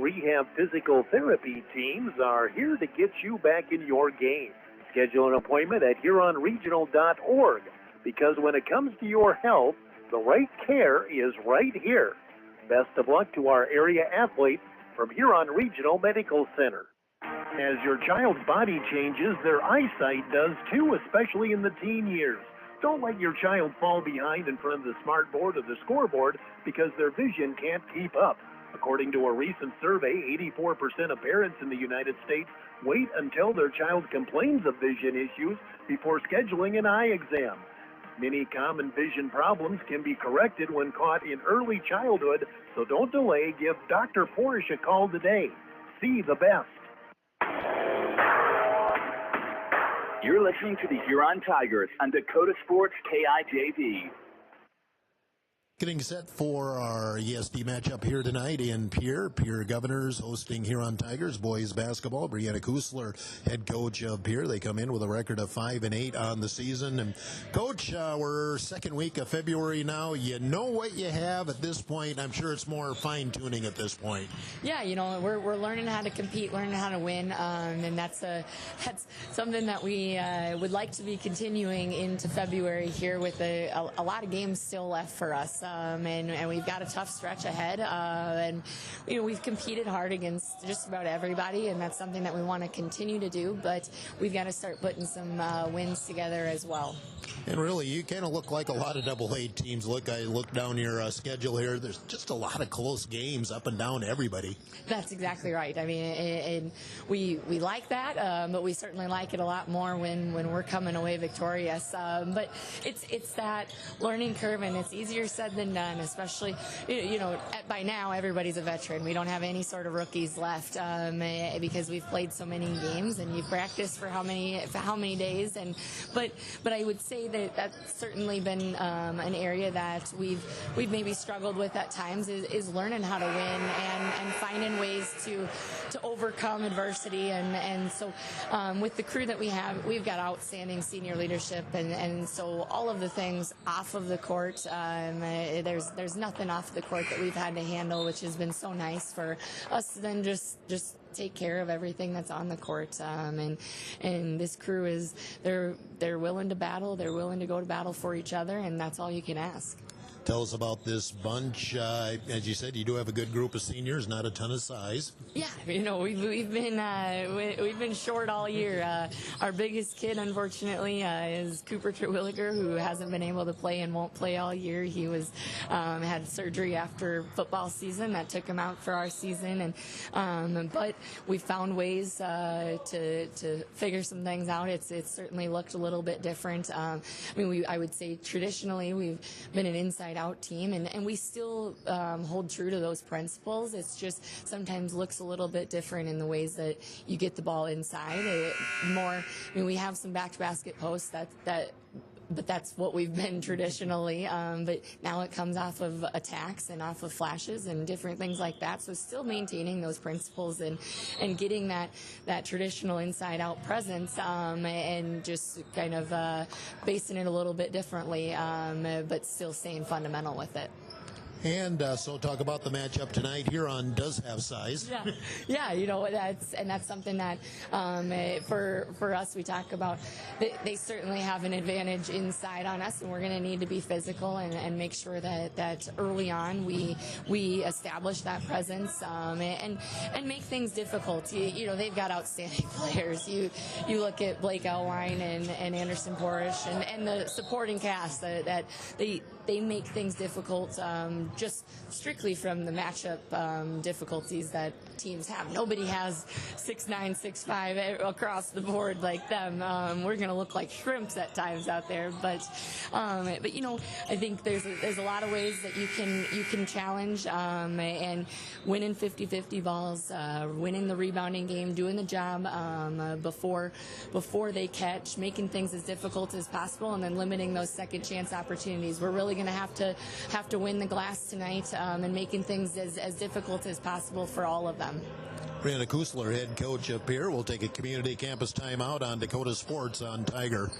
rehab physical therapy teams are here to get you back in your game. Schedule an appointment at huronregional.org, because when it comes to your health, the right care is right here. Best of luck to our area athletes from Huron Regional Medical Center. As your child's body changes, their eyesight does too, especially in the teen years. Don't let your child fall behind in front of the smart board or the scoreboard because their vision can't keep up. According to a recent survey, 84% of parents in the United States wait until their child complains of vision issues before scheduling an eye exam. Many common vision problems can be corrected when caught in early childhood, so don't delay. Give Dr. Porsche a call today. See the best. You're listening to the Huron Tigers on Dakota Sports KIJV. Getting set for our ESD matchup here tonight in Pierre. Pierre Governors hosting Huron Tigers boys basketball. Brianna Kusler, head coach of Pierre. They come in with a record of 5-8 on the season. And Coach, we're second week of February now. You know what you have at this point. I'm sure it's more fine tuning at this point. Yeah, you know, we're learning how to compete, learning how to win, and that's something that we would like to be continuing into February here with a lot of games still left for us. And we've got a tough stretch ahead, and you know, we've competed hard against just about everybody, and that's something that we want to continue to do, but we've got to start putting some wins together as well. And really, you kind of look like a lot of AA teams. I look down your schedule here. There's just a lot of close games up and down everybody. That's exactly right. I mean, and we like that, but we certainly like it a lot more when we're coming away victorious. But it's that learning curve, and it's easier said than done, especially, you know, by now everybody's a veteran. We don't have any sort of rookies left because we've played so many games, and you practice for how many days. But I would say that that's certainly been an area that we've maybe struggled with at times is learning how to win and finding ways to overcome adversity. And so with the crew that we have, we've got outstanding senior leadership, and so all of the things off of the court, there's nothing off the court that we've had to handle, which has been so nice for us to then just take care of everything that's on the court. And this crew they're willing to battle, they're willing to go to battle for each other, and that's all you can ask. Tell us about this bunch. As you said, you do have a good group of seniors, not a ton of size. Yeah, you know, we've been short all year. Our biggest kid, unfortunately, is Cooper Terwilliger, who hasn't been able to play and won't play all year. He had surgery after football season that took him out for our season, and but we found ways to figure some things out. It's certainly looked a little bit different. I would say traditionally we've been an inside out team, and we still hold true to those principles. It's just sometimes looks a little bit different in the ways that you get the ball inside. We have some back to basket posts but that's what we've been traditionally. But now it comes off of attacks and off of flashes and different things like that. So still maintaining those principles and getting that traditional inside-out presence, and just kind of basing it a little bit differently, but still staying fundamental with it. And so talk about the matchup tonight. Huron does have size. Yeah, you know, that's something that for us, we talk about. They certainly have an advantage inside on us, and we're going to need to be physical and make sure that early on we establish that presence, and make things difficult. You know, they've got outstanding players. You look at Blake Elwine and Anderson Porish and the supporting cast that they make things difficult, just strictly from the matchup difficulties that teams have. Nobody has 6'9", 6'5" across the board like them. We're going to look like shrimps at times out there, but you know, I think there's a lot of ways that you can challenge, and winning 50-50 balls, winning the rebounding game, doing the job before they catch, making things as difficult as possible, and then limiting those second chance opportunities. We're really going to have to win the glass tonight, and making things as difficult as possible for all of them. Brianna Kusler, head coach of Pierre, will take a community campus timeout on Dakota Sports on Tiger.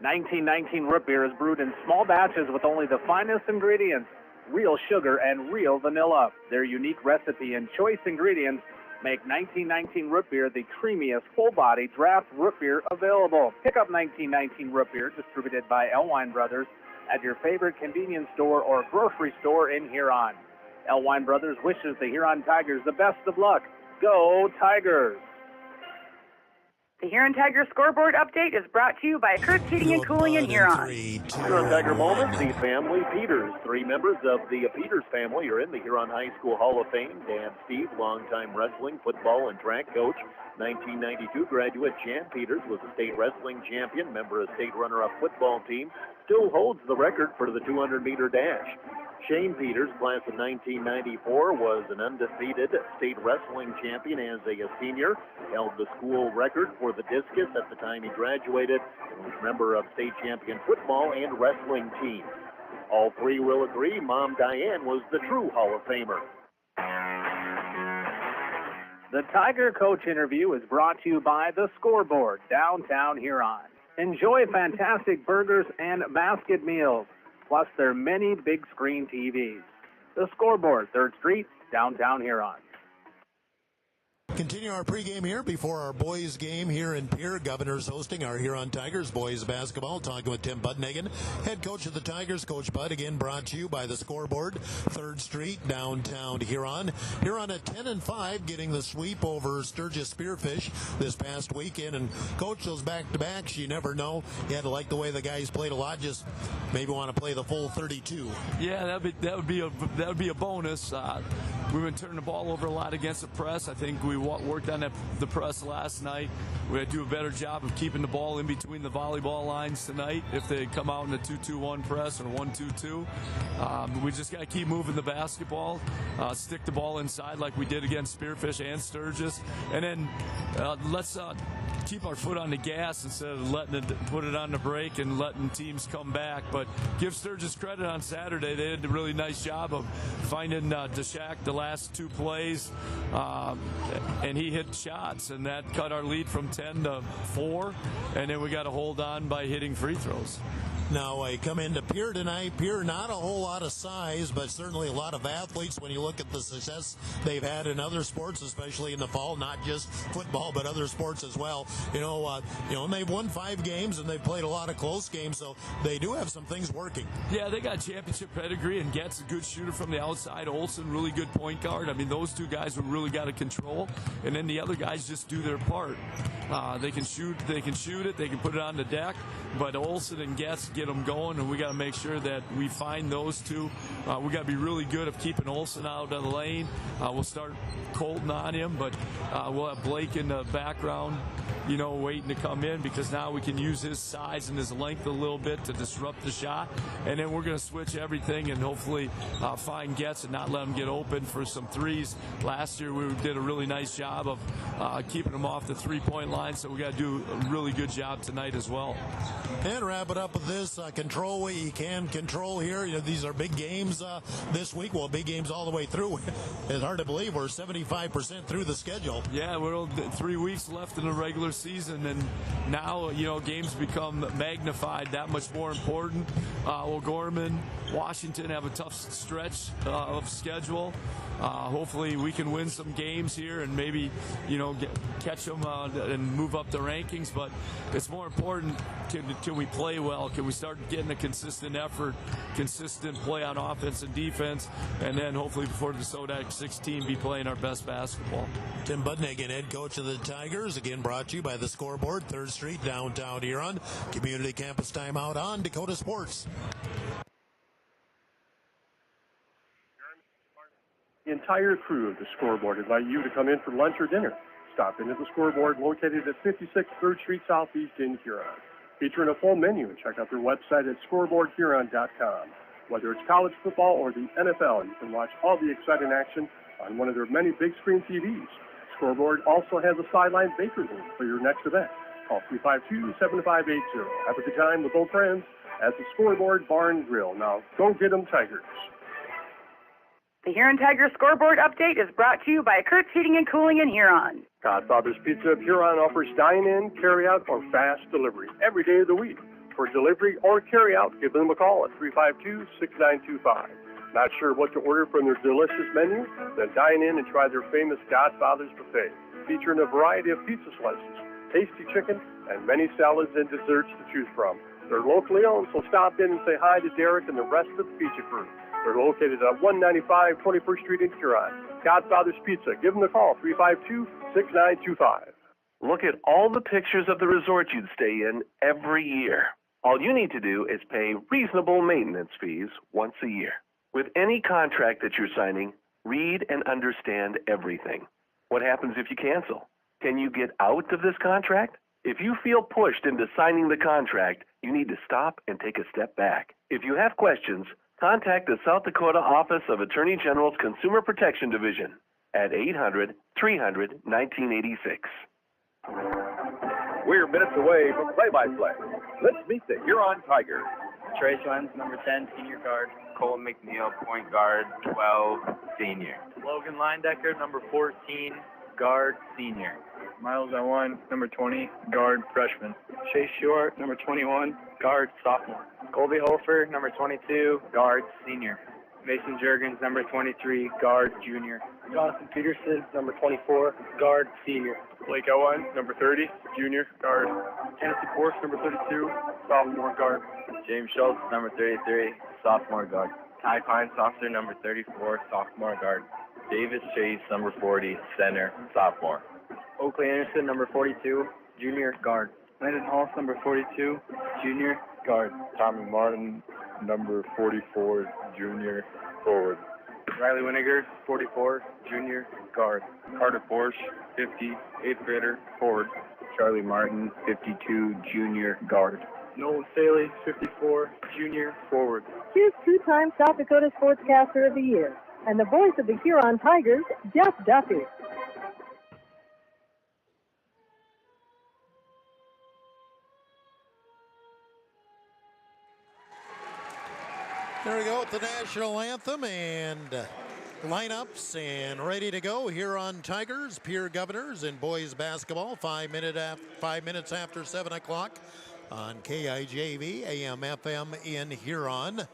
1919 root beer is brewed in small batches with only the finest ingredients, real sugar and real vanilla. Their unique recipe and choice ingredients make 1919 root beer the creamiest full-body draft root beer available. Pick up 1919 root beer, distributed by Elwine Brothers, at your favorite convenience store or grocery store in Huron. Elwine Brothers wishes the Huron Tigers the best of luck. Go Tigers! The Huron Tiger scoreboard update is brought to you by Kurt's Heating and Cooling in Huron. Huron Tiger moment, the family Peters. 3 members of the Peters family are in the Huron High School Hall of Fame. Dan Steve, longtime wrestling, football, and track coach. 1992 graduate Jan Peters was a state wrestling champion, member of state runner-up football team, still holds the record for the 200-meter dash. Shane Peters, class of 1994, was an undefeated state wrestling champion as a senior, held the school record for the discus at the time he graduated, and was a member of state champion football and wrestling teams. All 3 will agree Mom Diane was the true Hall of Famer. The Tiger Coach interview is brought to you by The Scoreboard, downtown Huron. Enjoy fantastic burgers and basket meals, plus their many big screen TVs. The Scoreboard, 3rd Street, downtown Huron. Continue our pregame here before our boys game here in Pierre. Governors hosting our Huron Tigers boys basketball. Talking with Tim Budnigan, head coach of the Tigers. Coach Bud, again brought to you by The Scoreboard, 3rd Street, downtown Huron. Huron at 10-5, getting the sweep over Sturgis Spearfish this past weekend. And coach, those back-to-backs, you never know. You had to like the way the guys played a lot. Just maybe want to play the full 32. Yeah, that would be a bonus. We've been turning the ball over a lot against the press. I think we worked on the press last night. We had to do a better job of keeping the ball in between the volleyball lines tonight. If they come out in a 2-2-1 press or 1-2-2, we just got to keep moving the basketball, stick the ball inside like we did against Spearfish and Sturgis, and then let's keep our foot on the gas instead of letting it put it on the brake and letting teams come back. But give Sturgis credit on Saturday. They did a really nice job of finding Deshak the last 2 plays, and he hit shots, and that cut our lead from 10-4, and then we got to hold on by hitting free throws. Now, I come into Pierre tonight. Pierre, not a whole lot of size, but certainly a lot of athletes when you look at the success they've had in other sports, especially in the fall, not just football, but other sports as well. And they've won 5 games, and they've played a lot of close games, so they do have some things working. Yeah, they got championship pedigree, and Getz a good shooter from the outside. Olsen, really good point guard. I mean, those 2 guys we really got to control, and then the other guys just do their part. They can shoot it, they can put it on the deck, but Olsen and Getz get them going, and we got to make sure that we find those 2. We got to be really good at keeping Olsen out of the lane. We'll start Colton on him, but we'll have Blake in the background, waiting to come in, because now we can use his size and his length a little bit to disrupt the shot, and then we're going to switch everything and hopefully find Getz and not let him get open for some threes. Last year we did a really nice job of keeping him off the 3-point line, so we got to do a really good job tonight as well. And wrap it up with this, control what you can control here. These are big games this week. Well, big games all the way through. It's hard to believe we're 75% through the schedule. Yeah, we're 3 weeks left in the regular season, and now, games become magnified, that much more important. O'Gorman, Washington have a tough stretch of schedule. Hopefully we can win some games here and maybe, catch them and move up the rankings. But it's more important, can we play well? Can we start getting a consistent effort, consistent play on offense and defense, and then hopefully before the Sodak 16 be playing our best basketball. Tim Budnigan, head coach of the Tigers, again brought to you by The Scoreboard, 3rd Street, downtown Huron. Community Campus Timeout on Dakota Sports. The entire crew of The Scoreboard invite you to come in for lunch or dinner. Stop in at The Scoreboard, located at 56 3rd Street Southeast in Huron. Featuring a full menu, and check out their website at scoreboardhuron.com. Whether it's college football or the NFL, you can watch all the exciting action on one of their many big screen TVs. Scoreboard also has a sideline bakery room for your next event. Call 352-7580. Have a good time with old friends at the Scoreboard Bar and Grill. Now, go get 'em Tigers. The Huron Tiger scoreboard update is brought to you by Kurt's Heating and Cooling in Huron. Godfather's Pizza of Huron offers dine-in, carry-out, or fast delivery every day of the week. For delivery or carry out, give them a call at 352-6925. Not sure what to order from their delicious menu? Then dine in and try their famous Godfather's Buffet, featuring a variety of pizza slices, tasty chicken, and many salads and desserts to choose from. They're locally owned, so stop in and say hi to Derek and the rest of the pizza crew. They're located at 195 21st Street in Huron. Godfather's Pizza. Give them a call, 352-6925. Look at all the pictures of the resort you'd stay in every year. All you need to do is pay reasonable maintenance fees once a year. With any contract that you're signing, read and understand everything. What happens if you cancel? Can you get out of this contract? If you feel pushed into signing the contract, you need to stop and take a step back. If you have questions, contact the South Dakota Office of Attorney General's Consumer Protection Division at 800-300-1986. We're minutes away from play-by-play. Let's meet the Huron Tigers. Trace Lenz, number 10, senior guard. Cole McNeil, point guard, 12, senior. Logan Linedecker, number 14, guard, senior. Miles Owen, number 20, guard, freshman. Chase Short, number 21, guard, sophomore. Colby Hofer, number 22, guard, senior. Mason Juergens, number 23, guard, junior. Jonathan Peterson, number 24, guard, senior. Blake Owen, number 30, junior, guard. Tennessee Force, number 32, sophomore, guard. James Schultz, number 33, sophomore guard. Ty Pine-Saucer, number 34, sophomore guard. Davis Chase, number 40, center, sophomore. Oakley Anderson, number 42, junior, guard. Landon Hall, number 42, junior, guard. Tommy Martin, number 44, junior, forward. Riley Winiger, 44, junior, guard. Carter Porsche, 50, 8th grader, forward. Charlie Martin, 52, junior, guard. Nolan Staley, 54, junior, forward. Here's two-time South Dakota Sportscaster of the Year and the voice of the Huron Tigers, Jeff Duffy. There we go with the national anthem and lineups and ready to go. Huron Tigers, Pierre Governors, and boys basketball. 5 minutes after 7 o'clock on KIJV, AM, FM in Huron.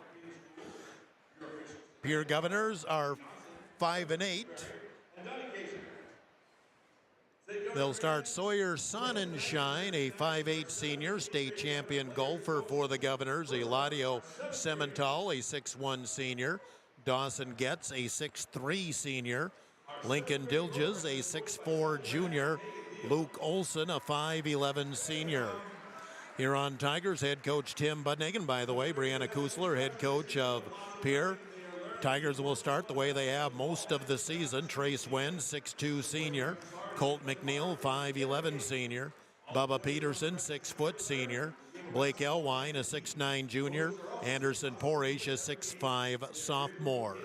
Pierre Governors are 5-8. They'll start Sawyer Sonnenschein, a 5'8 senior, state champion golfer for the Governors. Eladio Semental, a 6'1 senior. Dawson Getz, a 6'3 senior. Lincoln Dilges, a 6'4 junior. Luke Olson, a 5'11 senior. Huron Tigers head coach Tim Budnigan, by the way. Brianna Kusler, head coach of Pierre. Tigers will start the way they have most of the season. Trace Wen, 6'2 senior. Colt McNeil, 5'11 senior. Bubba Peterson, 6 foot senior. Blake Elwine, a 6'9 junior. Anderson Porish, a 6'5 sophomore.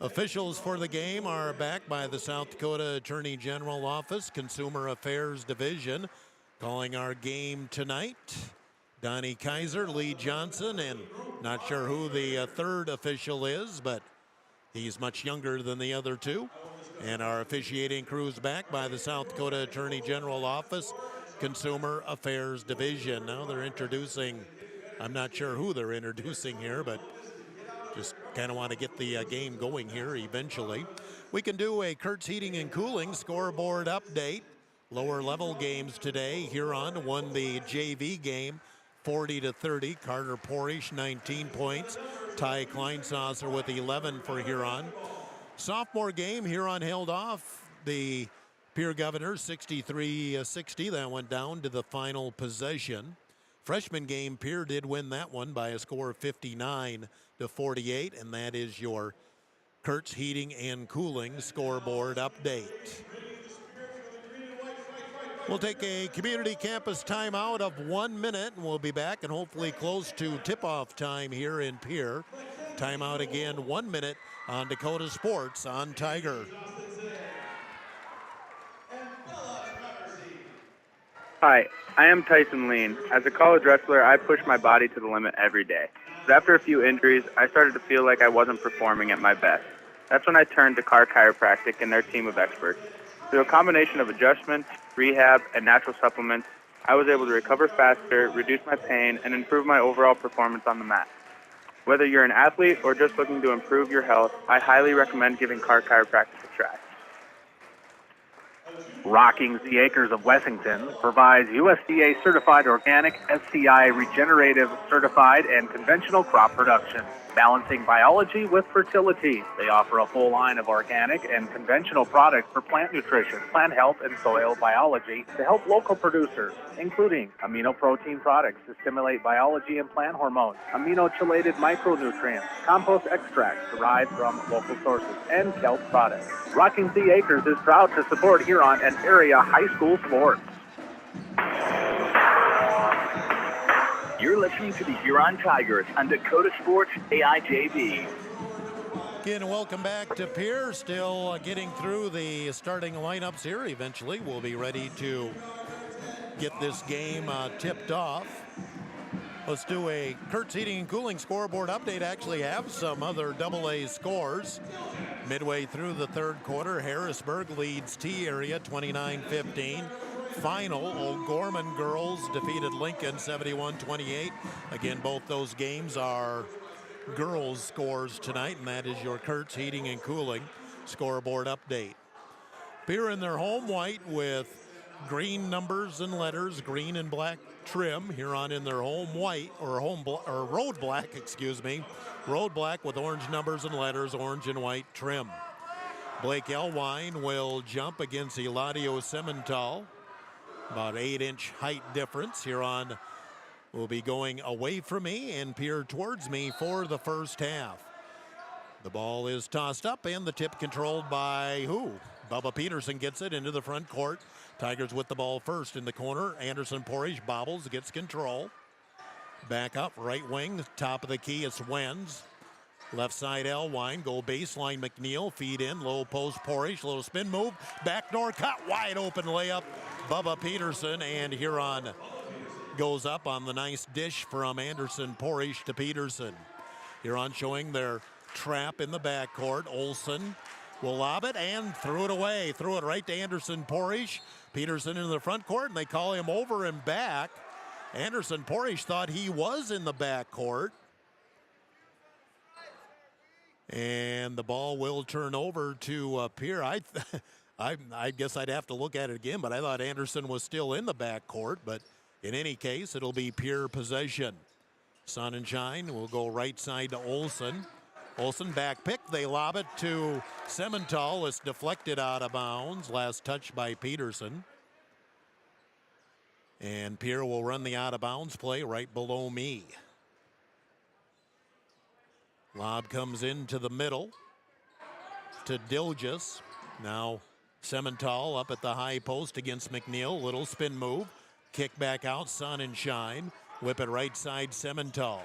Officials for the game are backed by the South Dakota Attorney General Office, Consumer Affairs Division. Calling our game tonight, Donnie Kaiser, Lee Johnson, and not sure who the third official is, but he's much younger than the other two. And our officiating crew's backed by the South Dakota Attorney General Office, Consumer Affairs Division. Now they're introducing, I'm not sure who they're introducing here, but just kind of want to get the game going here eventually. We can do a Kurtz Heating and Cooling scoreboard update. Lower level games today. Huron won the JV game 40-30. Carter Porish, 19 points. Ty Kleinsasser with 11 for Huron. Sophomore game, Huron held off the Pierre Governors 63-60. That went down to the final possession. Freshman game, Pierre did win that one by a score of 59-48, and that is your Kurtz Heating and Cooling scoreboard update. We'll take a community campus timeout of 1 minute, and we'll be back and hopefully close to tip-off time here in Pierre. Timeout again, 1 minute on Dakota Sports on Tiger. Hi, I am Tyson Lean. As a college wrestler, I push my body to the limit every day. But after a few injuries, I started to feel like I wasn't performing at my best. That's when I turned to Carr Chiropractic and their team of experts. Through a combination of adjustments, rehab, and natural supplements, I was able to recover faster, reduce my pain, and improve my overall performance on the mat. Whether you're an athlete or just looking to improve your health, I highly recommend giving CAR Chiropractic a try. Rocking the Acres of Wessington provides USDA certified organic, SCI regenerative certified, and conventional crop production, balancing biology with fertility. They offer a full line of organic and conventional products for plant nutrition, plant health, and soil biology to help local producers, including amino protein products to stimulate biology and plant hormones, amino-chelated micronutrients, compost extracts derived from local sources, and kelp products. Rocking the Acres is proud to support Huron and area high school sports. You're listening to the Huron Tigers on Dakota Sports KIJV. Again, welcome back to Pierre. Still getting through the starting lineups here. Eventually, we'll be ready to get this game tipped off. Let's do a Kurtz Heating and Cooling scoreboard update. Actually have some other AA scores. Midway through the third quarter, Harrisburg leads T-Area 29-15. Final, O'Gorman girls defeated Lincoln 71-28. Again, both those games are girls scores tonight, and that is your Kurtz Heating and Cooling scoreboard update. Pierre in their home white with green numbers and letters, green and black trim. Huron in their home white, or road black, road black with orange numbers and letters, orange and white trim. Blake Elwine will jump against Eladio Semental. About 8-inch height difference. Huron will be going away from me and Pierre towards me for the first half. The ball is tossed up and the tip controlled by who? Bubba Peterson gets it into the front court. Tigers with the ball first in the corner. Anderson Porridge bobbles, gets control. Back up, right wing, top of the key is Wenz. Left side Elwine, go baseline McNeil, feed in, low post Porridge, little spin move, backdoor cut, wide open layup. Bubba Peterson, and Huron goes up on the nice dish from Anderson Porridge to Peterson. Huron showing their trap in the backcourt. Olsen will lob it and threw it away. Threw it right to Anderson Porridge. Peterson in the front court, and they call him over and back. Anderson Porridge thought he was in the backcourt. And the ball will turn over to Pierre. I guess I'd have to look at it again, but I thought Anderson was still in the backcourt. But in any case, it'll be Pierre possession. Sonnenschein will go right side to Olsen. Olsen back pick. They lob it to Semental. It's deflected out of bounds. Last touch by Peterson. And Pierre will run the out of bounds play right below me. Lob comes into the middle to Dilges. Now Semental up at the high post against McNeil. Little spin move. Kick back out, Sonnenschein. Whip it right side, Semental.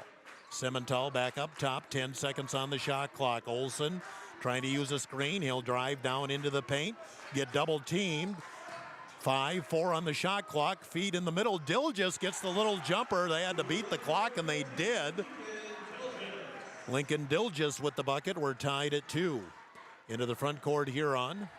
Semental back up top, 10 seconds on the shot clock. Olsen trying to use a screen. He'll drive down into the paint, get double teamed. 5-4 on the shot clock. Feed in the middle. Dilges gets the little jumper. They had to beat the clock, and they did. Lincoln Dilges with the bucket. We're tied at 2. Into the front court, Huron.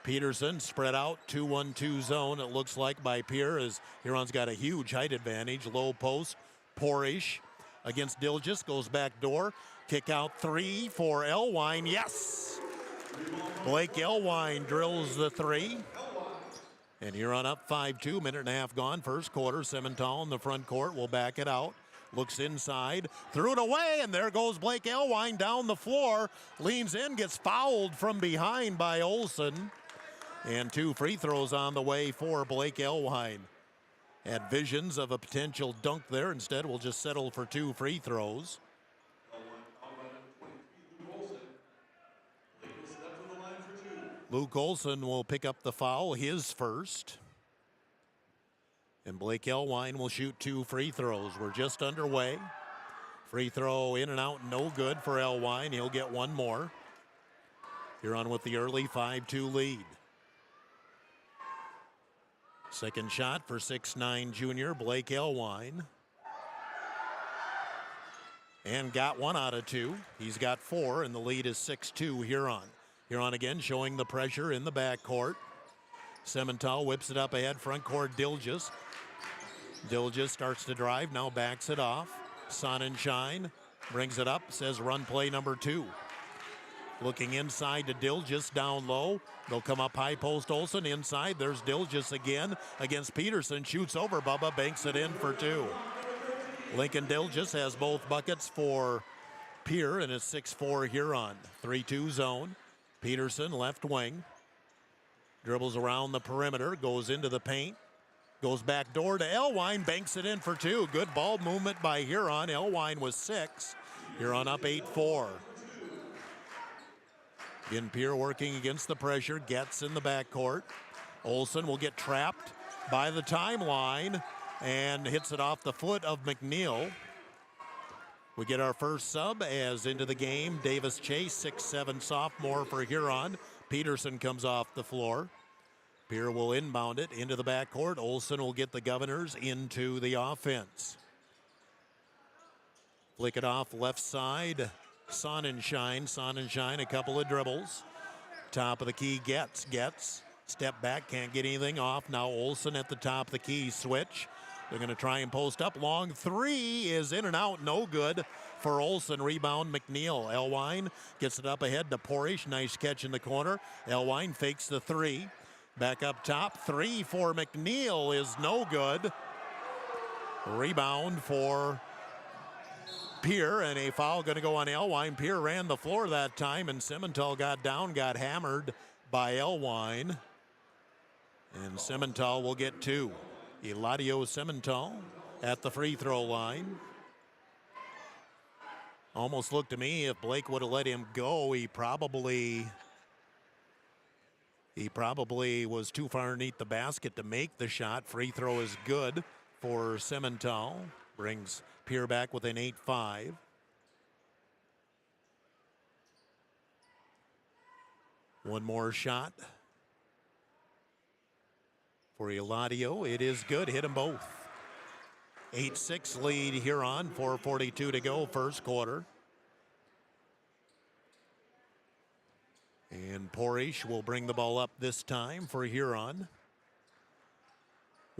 Peterson spread out, 2-1-2 zone. It looks like by Pierre, as Huron's got a huge height advantage. Low post, Porrish against Dilges, goes back door. Kick out 3 for Elwine. Yes! Blake Elwine drills the 3. And Huron up 5-2, minute and a half gone. First quarter, Semental in the front court will back it out. Looks inside, threw it away, and there goes Blake Elwine down the floor. Leans in, gets fouled from behind by Olsen. And 2 free throws on the way for Blake Elwine. Had visions of a potential dunk there. Instead, we'll just settle for 2 free throws. Luke Olsen will pick up the foul, his first. And Blake Elwine will shoot 2 free throws. We're just underway. Free throw in and out, no good for Elwine. He'll get 1 more. Huron with the early 5-2 lead. Second shot for 6'9" junior Blake Elwine. And got 1 out of 2. He's got 4, and the lead is 6-2 Huron. Huron again showing the pressure in the backcourt. Simmental whips it up ahead, front court, Dilges. Dilges starts to drive, now backs it off. Sonnenschein brings it up, says run play number 2. Looking inside to Dilges, down low. They'll come up high post, Olsen inside. There's Dilges again against Peterson. Shoots over Bubba, banks it in for 2. Lincoln Dilges has both buckets for Pierre and a 6-4 Huron. 3-2 zone. Peterson, left wing. Dribbles around the perimeter, goes into the paint. Goes back door to Elwine, banks it in for 2. Good ball movement by Huron. Elwine was 6. Huron up 8-4. Again, Pierre working against the pressure. Gets in the backcourt. Olsen will get trapped by the timeline and hits it off the foot of McNeil. We get our first sub as into the game. Davis Chase, 6'7" sophomore for Huron. Peterson comes off the floor. Pierre will inbound it into the backcourt. Olsen will get the Governors into the offense. Flick it off left side. Sonnenschein, a couple of dribbles. Top of the key, gets. Step back, can't get anything off. Now Olsen at the top of the key, switch. They're going to try and post up. Long 3 is in and out, no good for Olsen. Rebound, McNeil. Elwine gets it up ahead to Porish. Nice catch in the corner. Elwine fakes the 3. Back up top, 3 for McNeil is no good. Rebound for Pierre, and a foul going to go on Elwine. Pierre ran the floor that time, and Simmental got down, got hammered by Elwine. And Simmental will get 2. Eladio Simmental at the free throw line. Almost looked to me if Blake would have let him go, he probably was too far underneath the basket to make the shot. Free throw is good for Simmental. Brings Pierre back with an 8-5. One more shot for Eladio. It is good. Hit them both. 8-6 lead Huron. 4:42 to go, first quarter. And Porish will bring the ball up this time for Huron.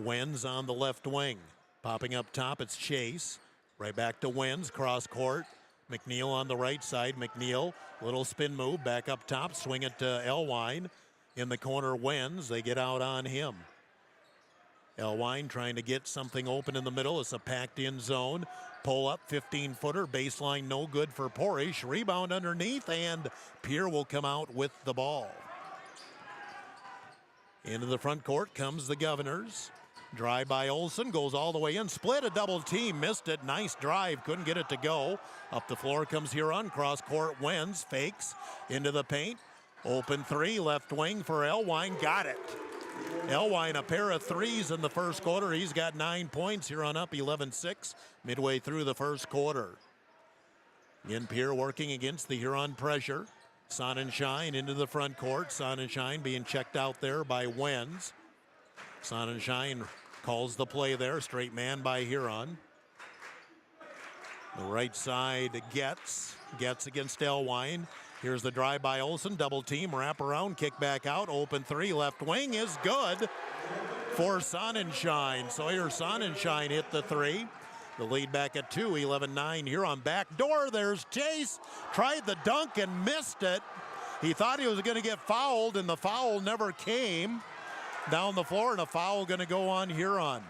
Wenz on the left wing. Popping up top, it's Chase. Right back to Wenz, cross court. McNeil on the right side. McNeil, little spin move, back up top, swing it to Elwine. In the corner, Wenz, they get out on him. Elwine trying to get something open in the middle. It's a packed in zone. Pull up, 15-footer, baseline no good for Porish. Rebound underneath, and Pierre will come out with the ball. Into the front court comes the Governors. Drive by Olsen, goes all the way in, split a double team, missed it, nice drive, couldn't get it to go. Up the floor comes Huron, cross court, Wenz, fakes, into the paint. Open 3, left wing for Elwine, got it. Elwine, a pair of 3s in the first quarter. He's got 9 points. Huron up 11-6 midway through the first quarter. Again, Pierre working against the Huron pressure. Sonnenschein into the front court. Sonnenschein being checked out there by Wenz. Sonnenschein calls the play there. Straight man by Huron. The right side gets against Elwine. Here's the drive by Olsen, double team, wrap around, kick back out, open 3, left wing is good for Sonnenschein. Sawyer Sonnenschein hit the 3. The lead back at 2, 11-9 here on back door. There's Chase, tried the dunk and missed it. He thought he was going to get fouled, and the foul never came. Down the floor, and a foul going to go on Huron.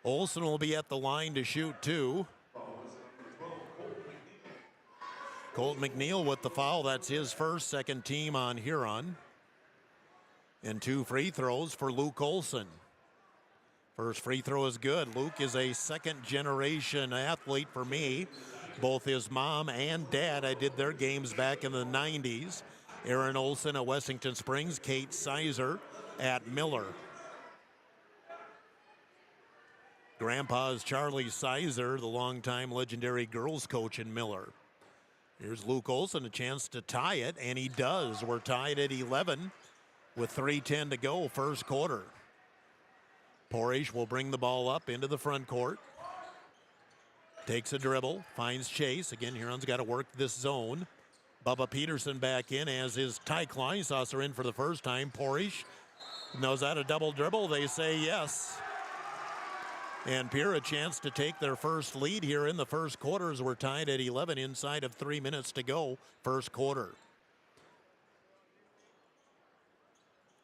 Olsen will be at the line to shoot 2. Colt McNeil with the foul. That's his first, second team on Huron. And 2 free throws for Luke Olsen. First free throw is good. Luke is a second-generation athlete for me. Both his mom and dad, I did their games back in the 90s. Aaron Olsen at Wessington Springs, Kate Sizer at Miller. Grandpa is Charlie Sizer, the longtime legendary girls coach in Miller. Here's Luke Olsen, a chance to tie it, and he does. We're tied at 11 with 3:10 to go, first quarter. Porish will bring the ball up into the front court. Takes a dribble, finds Chase. Again, Huron's got to work this zone. Bubba Peterson back in, as is Ty Kleinsasser in for the first time. Porish knows how to double dribble. They say yes. And Pierre a chance to take their first lead here in the first quarter as we're tied at 11 inside of 3 minutes to go, first quarter.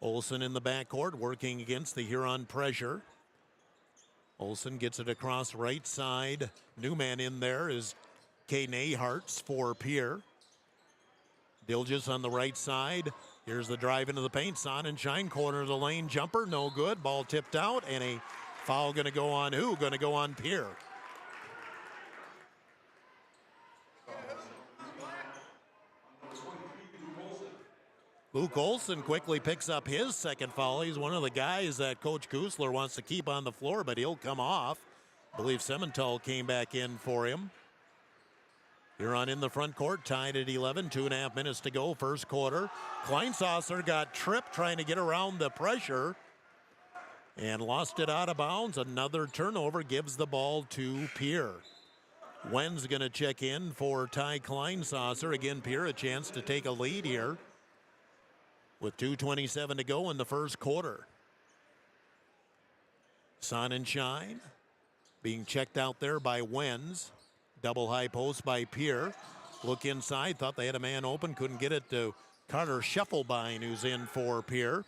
Olsen in the backcourt working against the Huron pressure. Olsen gets it across right side. New man in there is Kay Neyharts for Pierre. Dilges on the right side. Here's the drive into the paint. Sonnenschein, corner of the lane jumper, no good. Ball tipped out, and a foul going to go on who? Going to go on Pierre. Luke Olsen quickly picks up his second foul. He's one of the guys that Coach Kusler wants to keep on the floor, but he'll come off. I believe Semental came back in for him. Huron in the front court, tied at 11, 2.5 minutes to go, first quarter. Kleinsasser got tripped trying to get around the pressure and lost it out of bounds. Another turnover gives the ball to Pierre. Wen's going to check in for Ty Kleinsasser. Again, Pierre a chance to take a lead here with 2:27 to go in the first quarter. Sonnenschein being checked out there by Wenz. Double high post by Pierre. Look inside, thought they had a man open, couldn't get it to Carter Scheffelbein, who's in for Pierre.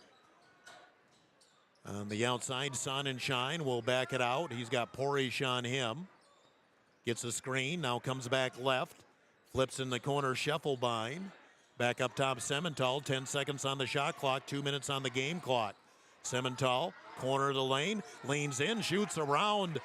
On the outside, Sonnenschein will back it out. He's got Porish on him. Gets a screen, now comes back left. Flips in the corner, Scheffelbein. Back up top, Semental. 10 seconds on the shot clock, 2 minutes on the game clock. Semental, corner of the lane, leans in, shoots around.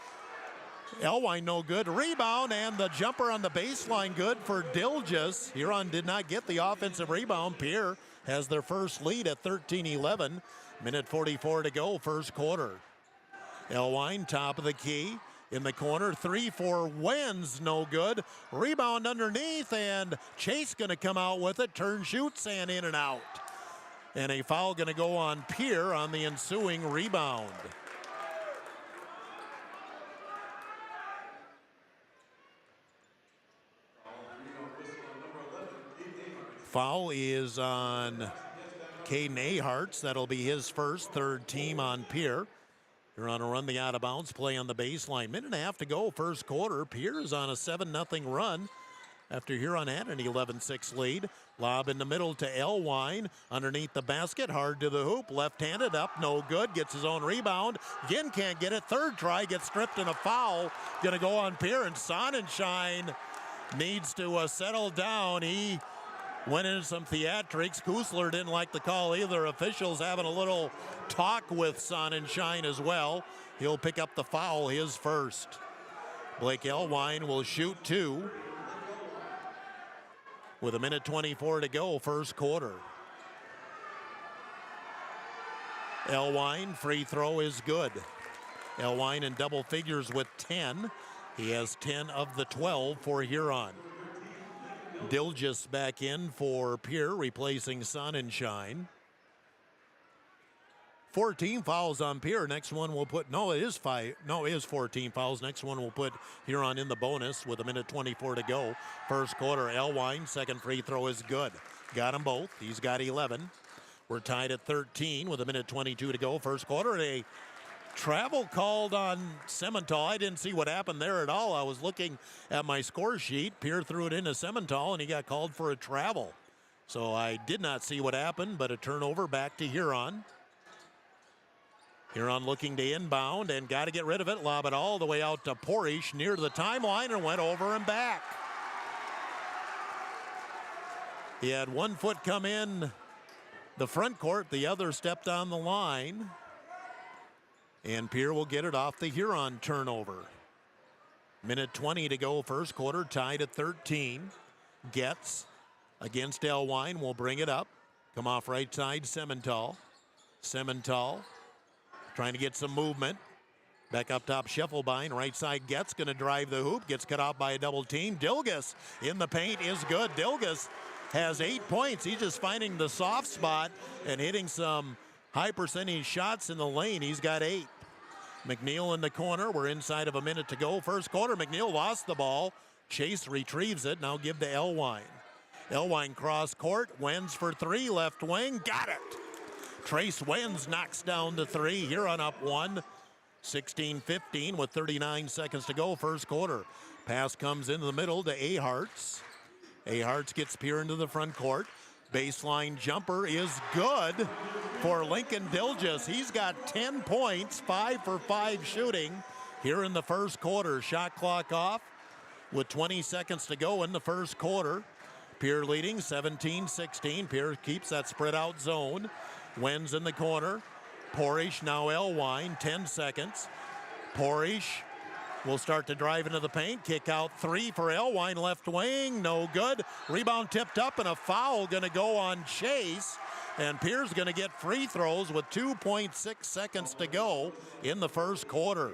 Elwine no good. Rebound, and the jumper on the baseline good for Dilges. Huron did not get the offensive rebound. Pierre has their first lead at 13-11. Minute 44 to go, first quarter. Elwine, top of the key. In the corner, 3 for Wenz, no good. Rebound underneath, and Chase going to come out with it. Turn, shoots, and in and out. And a foul going to go on Pierre on the ensuing rebound. Foul is on Kay Neyharts. That'll be his first, third team on Pierre. They're on a run the out-of-bounds play on the baseline. Minute and a half to go, first quarter. Pierre is on a 7-0 run after Huron had an 11-6 lead. Lob in the middle to Elwine. Underneath the basket, hard to the hoop. Left-handed up, no good. Gets his own rebound. Again, can't get it. Third try, gets stripped and a foul. Going to go on Pierre, and Sonnenschein needs to settle down. He went into some theatrics. Kusler didn't like the call either. Officials having a little talk with Sonnenschein as well. He'll pick up the foul, his first. Blake Elwine will shoot two with a minute 24 to go, first quarter. Elwine, free throw is good. Elwine in double figures with 10. He has 10 of the 12 for Huron. Dilges back in for Pierre, replacing Sonnenschein. 14 fouls on Pierre. Next one will put, it is 14 fouls. Next one will put Huron in the bonus with a minute 24 to go. First quarter, Elwine, second free throw is good. Got them both. He's got 11. We're tied at 13 with a minute 22 to go. First quarter, a travel called on Semental. I didn't see what happened there at all. I was looking at my score sheet. Pierre threw it into Semental, and he got called for a travel. So I did not see what happened, but a turnover back to Huron. Huron looking to inbound and got to get rid of it. Lob it all the way out to Porish near the timeline and went over and back. He had 1 foot come in the front court. The other stepped on the line. And Pierre will get it off the Huron turnover. Minute 20 to go, first quarter, tied at 13. Gets against Elwine, will bring it up. Come off right side, Semental. Semental trying to get some movement. Back up top, Scheffelbein. Right side, Getz going to drive the hoop. Gets cut off by a double team. Dilges in the paint is good. Dilges has 8 points. He's just finding the soft spot and hitting some high percentage shots in the lane. He's got 8. McNeil in the corner. We're inside of a minute to go. First quarter, McNeil lost the ball. Chase retrieves it. Now give to Elwine. Elwine cross court. Wenz for three. Left wing. Got it. Trace Wenz knocks down the three. Huron up one. 16-15 with 39 seconds to go. First quarter. Pass comes into the middle to Aharts. Aharts gets Pierre into the front court. Baseline jumper is good for Lincoln Dilgis. He's got 10 points, 5 for 5 shooting here in the first quarter. Shot clock off with 20 seconds to go in the first quarter. Pierre leading 17-16. Pierre keeps that spread out zone. Wenz in the corner. Porish, now Elwine, 10 seconds. Porish will start to drive into the paint. Kick out three for Elwine, left wing, no good. Rebound tipped up and a foul gonna go on Chase. And Pierre's gonna get free throws with 2.6 seconds to go in the first quarter.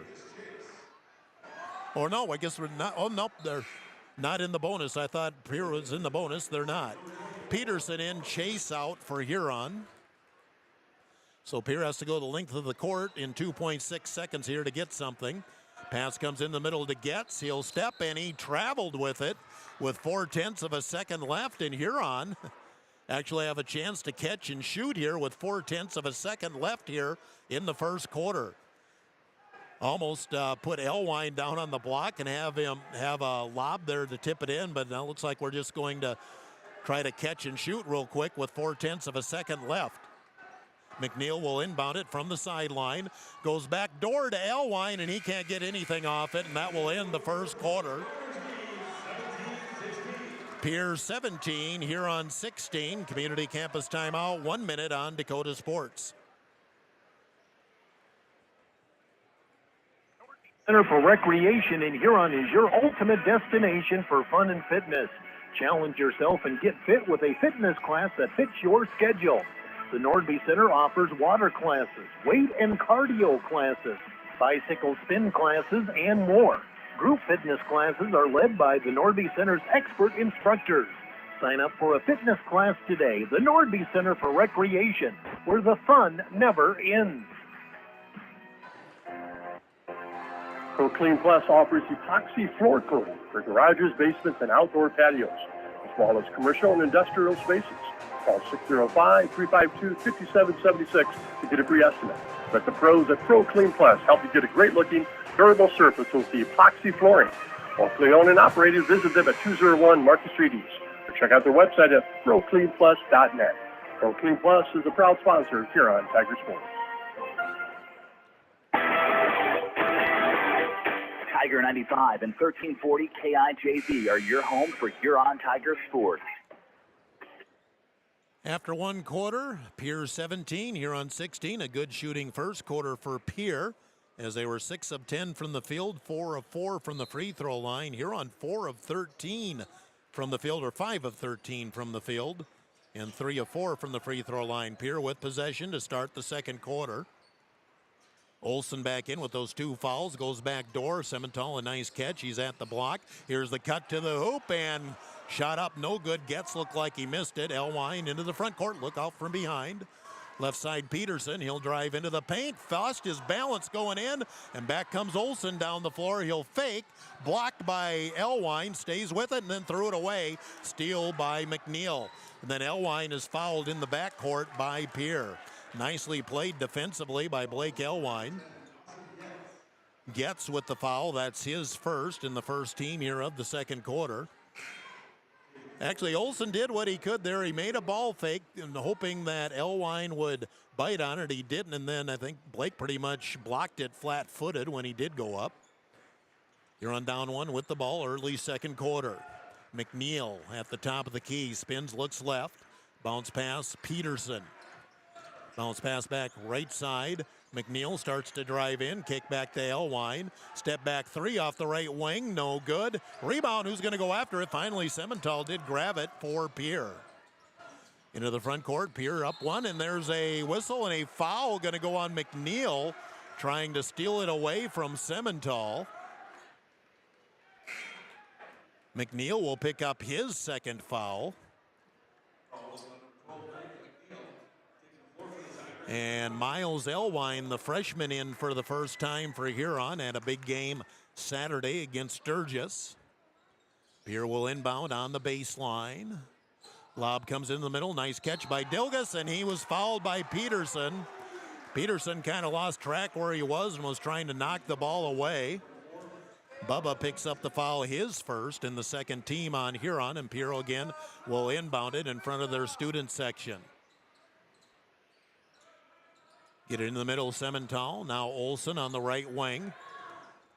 Or no, I guess we're not, oh nope, they're not in the bonus. I thought Pierre was in the bonus, they're not. Peterson in, Chase out for Huron. So Pierre has to go the length of the court in 2.6 seconds here to get something. Pass comes in the middle to Getz. He'll step and he traveled with it with 0.4 of a second left. And Huron actually have a chance to catch and shoot here with 0.4 of a second left here in the first quarter. Almost put Elwine down on the block and have him have a lob there to tip it in, but now it looks like we're just going to try to catch and shoot real quick with 0.4 of a second left. McNeil will inbound it from the sideline. Goes back door to Elwine, and he can't get anything off it, and that will end the first quarter. Pierre 17, Huron 16. Community campus timeout, 1 minute on Dakota Sports. Center for Recreation in Huron is your ultimate destination for fun and fitness. Challenge yourself and get fit with a fitness class that fits your schedule. The Nordby Center offers water classes, weight and cardio classes, bicycle spin classes, and more. Group fitness classes are led by the Nordby Center's expert instructors. Sign up for a fitness class today. The Nordby Center for Recreation, where the fun never ends. ProClean Plus offers epoxy floor coating for garages, basements, and outdoor patios, as well as commercial and industrial spaces. Call 605-352-5776 to get a free estimate. Let the pros at ProClean Plus help you get a great-looking, durable surface with the epoxy flooring. Locally owned and operated, visit them at 201 Market Street East, or check out their website at ProCleanPlus.net. ProClean Plus is a proud sponsor here on Tiger Sports. Tiger 95 and 1340 KIJV are your home for Huron Tiger Sports. After one quarter, Pierre 17, Huron 16. A good shooting first quarter for Pierre, as they were 6 of 10 from the field, 4 of 4 from the free throw line. Huron 4 of 13 from the field, or 5 of 13 from the field, and 3 of 4 from the free throw line. Pierre with possession to start the second quarter. Olsen back in with those two fouls, goes back door. Simmental, a nice catch. He's at the block. Here's the cut to the hoop, and shot up, no good. Getz looked like he missed it. Elwine into the front court. Look out from behind. Left side Peterson. He'll drive into the paint. Lost his balance going in, and back comes Olsen down the floor. He'll fake. Blocked by Elwine. Stays with it and then threw it away. Steal by McNeil. And then Elwine is fouled in the backcourt by Pierre. Nicely played defensively by Blake Elwine. Getz with the foul. That's his first in the first team here of the second quarter. Actually, Olsen did what he could there. He made a ball fake and hoping that Elwine would bite on it. He didn't, and then I think Blake pretty much blocked it flat-footed when he did go up. You're on down one with the ball early second quarter. McNeil at the top of the key. Spins, looks left. Bounce pass, Peterson. Bounce pass back right side. McNeil starts to drive in. Kick back to Elwine. Step back three off the right wing. No good. Rebound. Who's going to go after it? Finally, Simmental did grab it for Pierre. Into the front court. Pierre up one, and there's a whistle and a foul going to go on McNeil, trying to steal it away from Simmental. McNeil will pick up his second foul. And Miles Elwine, the freshman, in for the first time for Huron, had a big game Saturday against Sturgis. Pierre will inbound on the baseline. Lob comes in the middle. Nice catch by Dilgus, and he was fouled by Peterson. Peterson kind of lost track where he was and was trying to knock the ball away. Bubba picks up the foul, his first, in the second team on Huron, and Pierre again will inbound it in front of their student section. Get it in the middle, Semental. Now Olsen on the right wing.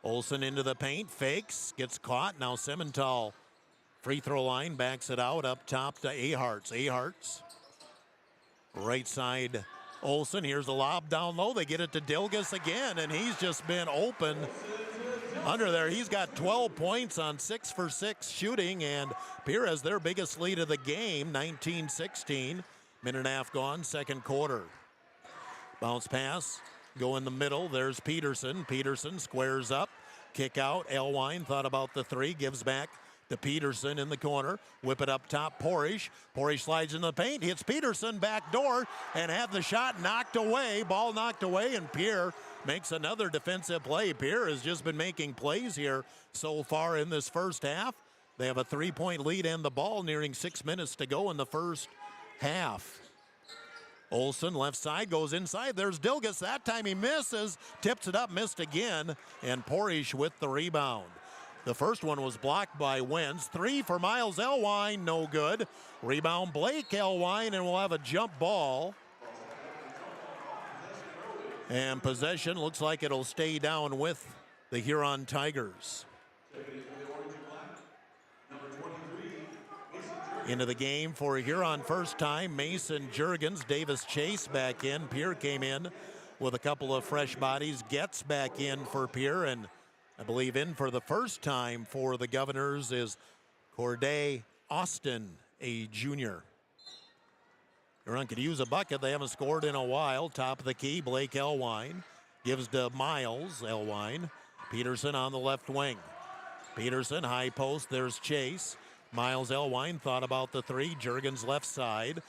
Olsen into the paint, fakes, gets caught. Now Semental, free throw line, backs it out up top to Aharts. Aharts, right side, Olsen. Here's the lob down low. They get it to Dilgus again, and he's just been open under there. He's got 12 points on 6 for 6 shooting, and Pierre has their biggest lead of the game, 19-16. Minute and a half gone, second quarter. Bounce pass, go in the middle. There's Peterson. Peterson squares up, kick out. Elwine thought about the three, gives back to Peterson in the corner. Whip it up top, Porish. Porish slides in the paint, hits Peterson back door, and had the shot knocked away. Ball knocked away, and Pierre makes another defensive play. Pierre has just been making plays here so far in this first half. They have a 3-point lead and the ball nearing 6 minutes to go in the first half. Olsen, left side, goes inside. There's Dilgus. That time he misses, tips it up, missed again, and Porish with the rebound. The first one was blocked by Wentz. 3 for Miles Elwine, no good. Rebound Blake Elwine, and we'll have a jump ball. And possession looks like it'll stay down with the Huron Tigers. Into the game for Huron first time, Mason Juergens, Davis Chase back in. Pierre came in with a couple of fresh bodies. Gets back in for Pierre, and I believe in for the first time for the Governors is Corday Austin, a junior. Huron could use a bucket. They haven't scored in a while. Top of the key, Blake Elwine gives to Miles Elwine. Peterson on the left wing. Peterson, high post, there's Chase. Miles Elwine thought about the three. Juergens left side.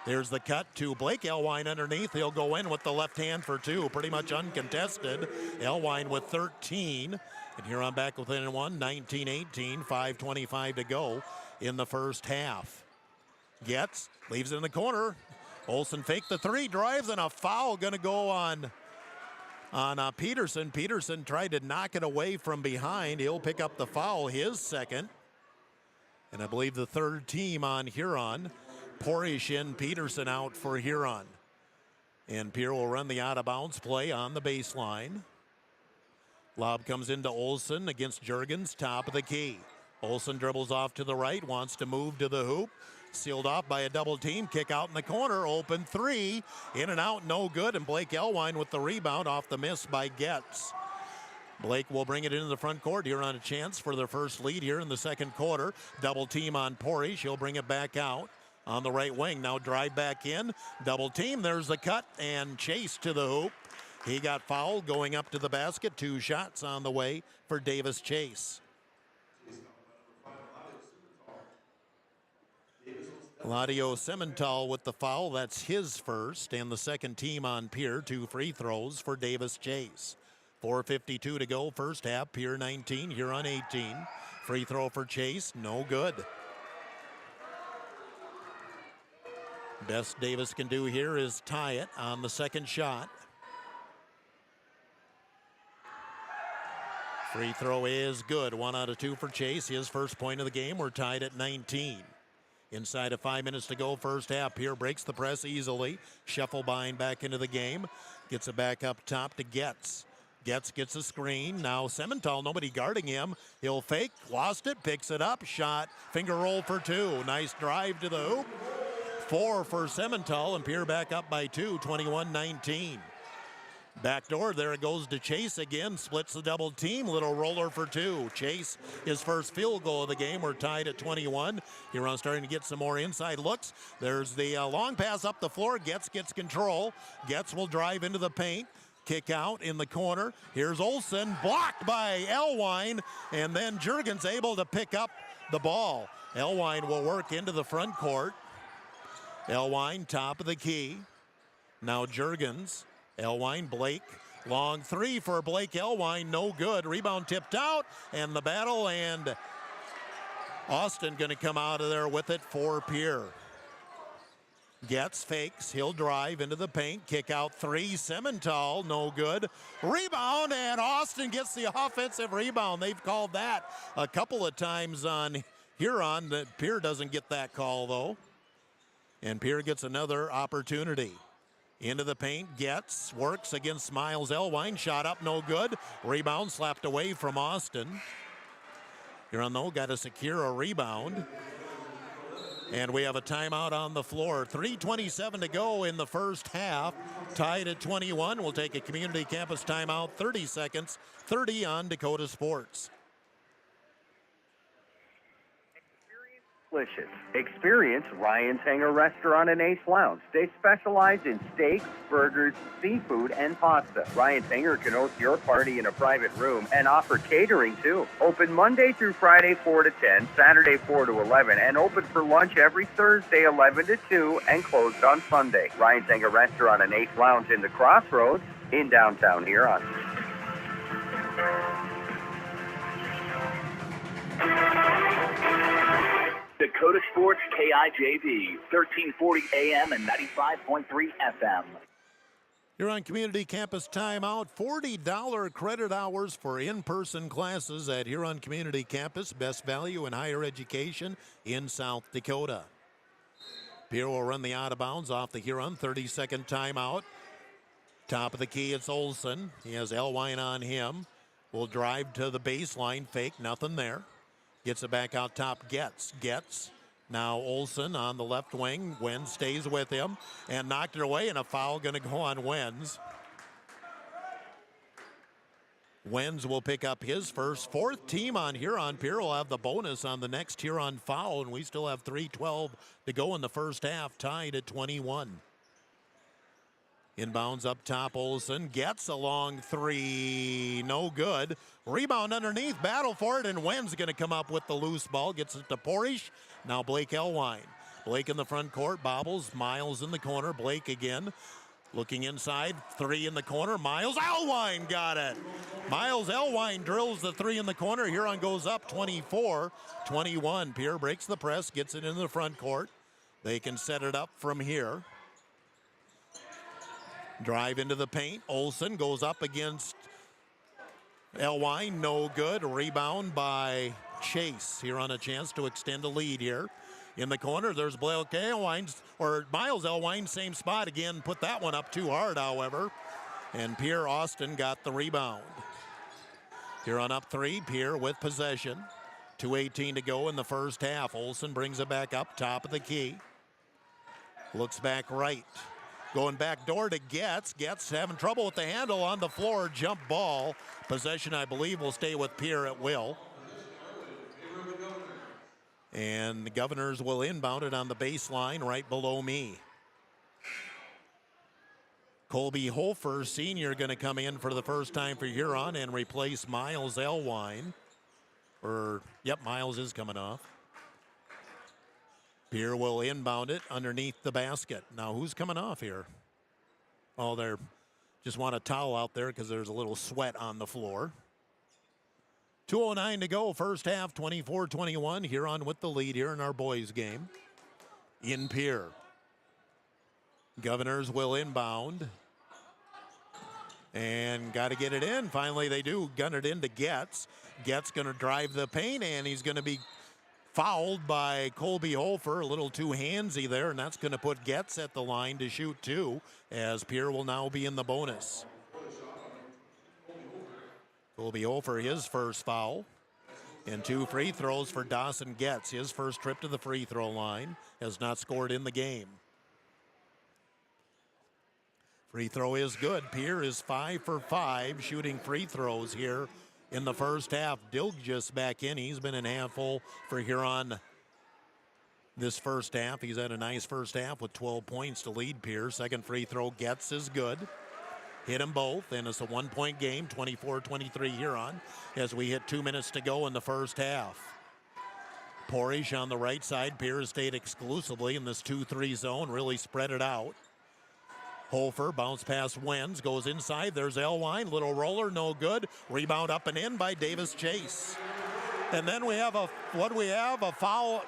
There's the cut to Blake Elwine underneath. He'll go in with the left hand for two, pretty much uncontested. Elwine with 13. And Huron back within one, 19-18, 5:25 to go in the first half. Gets, leaves it in the corner. Olsen faked the three, drives, and a foul going to go on Peterson. Peterson tried to knock it away from behind. He'll pick up the foul, his second. And I believe the third team on Huron. Porish in, Peterson out for Huron. And Pierre will run the out-of-bounds play on the baseline. Lob comes into Olsen against Juergens, top of the key. Olsen dribbles off to the right, wants to move to the hoop. Sealed off by a double team, kick out in the corner, open three. In and out, no good, and Blake Elwine with the rebound off the miss by Getz. Blake will bring it into the front court. Here on a chance for their first lead here in the second quarter. Double team on Porish. He'll bring it back out on the right wing. Now drive back in. Double team. There's the cut and Chase to the hoop. He got fouled going up to the basket. 2 shots on the way for Davis Chase. Ladio Semental with the foul. That's his first. And the second team on Pierre. 2 free throws for Davis Chase. 4:52 to go, first half. Pierre 19, Huron 18. Free throw for Chase, no good. Best Davis can do here is tie it on the second shot. Free throw is good. 1 out of 2 for Chase. His first point of the game. We're tied at 19. Inside of 5 minutes to go, first half. Pierre breaks the press easily. Scheffelbein back into the game. Gets it back up top to Getz. Getz gets a screen. Now Semental, nobody guarding him. He'll fake, lost it, picks it up, shot, finger roll for 2. Nice drive to the hoop. 4 for Semental, and Pierre back up by 2, 21-19. Backdoor, there it goes to Chase again. Splits the double team. Little roller for 2. Chase, his first field goal of the game. We're tied at 21. Huron starting to get some more inside looks. There's the long pass up the floor. Getz gets control. Getz will drive into the paint. Kick out in the corner. Here's Olsen, blocked by Elwine, and then Juergens able to pick up the ball. Elwine will work into the front court. Elwine, top of the key. Now Juergens, Elwine, Blake. Long three for Blake Elwine, no good. Rebound tipped out, and the battle, and Austin going to come out of there with it for Pierre. Gets, fakes, he'll drive into the paint, kick out three, Simmental, no good. Rebound, and Austin gets the offensive rebound. They've called that a couple of times on Huron. Pierre doesn't get that call, though. And Pierre gets another opportunity. Into the paint, gets, works against Miles Elwine, shot up, no good. Rebound slapped away from Austin. Huron, though, got to secure a rebound. And we have a timeout on the floor. 3:27 to go in the first half. Tied at 21. We'll take a community campus timeout. 30 seconds. 30 on Dakota Sports. Delicious. Experience Ryan's Hangar Restaurant and Ace Lounge. They specialize in steaks, burgers, seafood, and pasta. Ryan's Hangar can host your party in a private room and offer catering too. Open Monday through Friday 4 to 10, Saturday 4 to 11, and open for lunch every Thursday 11 to 2 and closed on Sunday. Ryan's Hangar Restaurant and Ace Lounge in the Crossroads in downtown Huron. Dakota Sports KIJV, 1340 AM and 95.3 FM. Huron Community Campus timeout. $40 credit hours for in-person classes at Huron Community Campus. Best value in higher education in South Dakota. Pierre will run the out of bounds off the Huron. 30-second timeout. Top of the key, it's Olson. He has Elwine on him. Will drive to the baseline. Fake, nothing there. Gets it back out top, gets. Now Olson on the left wing. Wenz stays with him and knocked it away, and a foul going to go on Wenz. Wenz will pick up his first. Fourth team on Huron. Pierre will have the bonus on the next Huron foul, and we still have 3:12 to go in the first half, tied at 21. Inbounds up top, Olson gets a long three, no good. Rebound underneath, battle for it, and Wen's going to come up with the loose ball. Gets it to Porish. Now Blake Elwine. Blake in the front court, bobbles. Miles in the corner, Blake again. Looking inside, three in the corner. Miles Elwine got it. Miles Elwine drills the three in the corner. Huron goes up 24-21. Pierre breaks the press, gets it into the front court. They can set it up from here. Drive into the paint. Olson goes up against Elwine. No good. Rebound by Chase. Huron a chance to extend a lead here. In the corner, there's Blake Elwine, or Miles Elwine, same spot again. Put that one up too hard, however. And Pierre Austin got the rebound. Huron up three. Pierre with possession. 2:18 to go in the first half. Olson brings it back up top of the key. Looks back right. Going back door to Getz. Getz having trouble with the handle on the floor. Jump ball. Possession, I believe, will stay with Pierre at will. And the Governors will inbound it on the baseline right below me. Colby Hofer, senior, going to come in for the first time for Huron and replace Miles Elwine. Miles is coming off. Pierre will inbound it underneath the basket. Now, who's coming off here? Oh, they're just want a towel out there because there's a little sweat on the floor. 2:09 to go, first half, 24-21. Huron with the lead here in our boys game. In Pierre. Governors will inbound. And got to get it in. Finally, they do. Gun it into Getz. Getz going to drive the paint, and he's going to be fouled by Colby Hofer, a little too handsy there, and that's going to put Getz at the line to shoot two, as Pierre will now be in the bonus. Colby Hofer, his first foul, and 2 free throws for Dawson Getz. His first trip to the free throw line, has not scored in the game. Free throw is good. Pierre is 5 for 5 shooting free throws here in the first half. Dilgis back in. He's been in handful for Huron this first half. He's had a nice first half with 12 points to lead Pierre. Second free throw gets is good. Hit them both, and it's a 1-point game, 24-23 Huron, as we hit 2 minutes to go in the first half. Porish on the right side. Pierre stayed exclusively in this 2-3 zone, really spread it out. Hofer, bounce pass Wenz, goes inside. There's Elwine, little roller, no good. Rebound up and in by Davis Chase. And then we have a foul.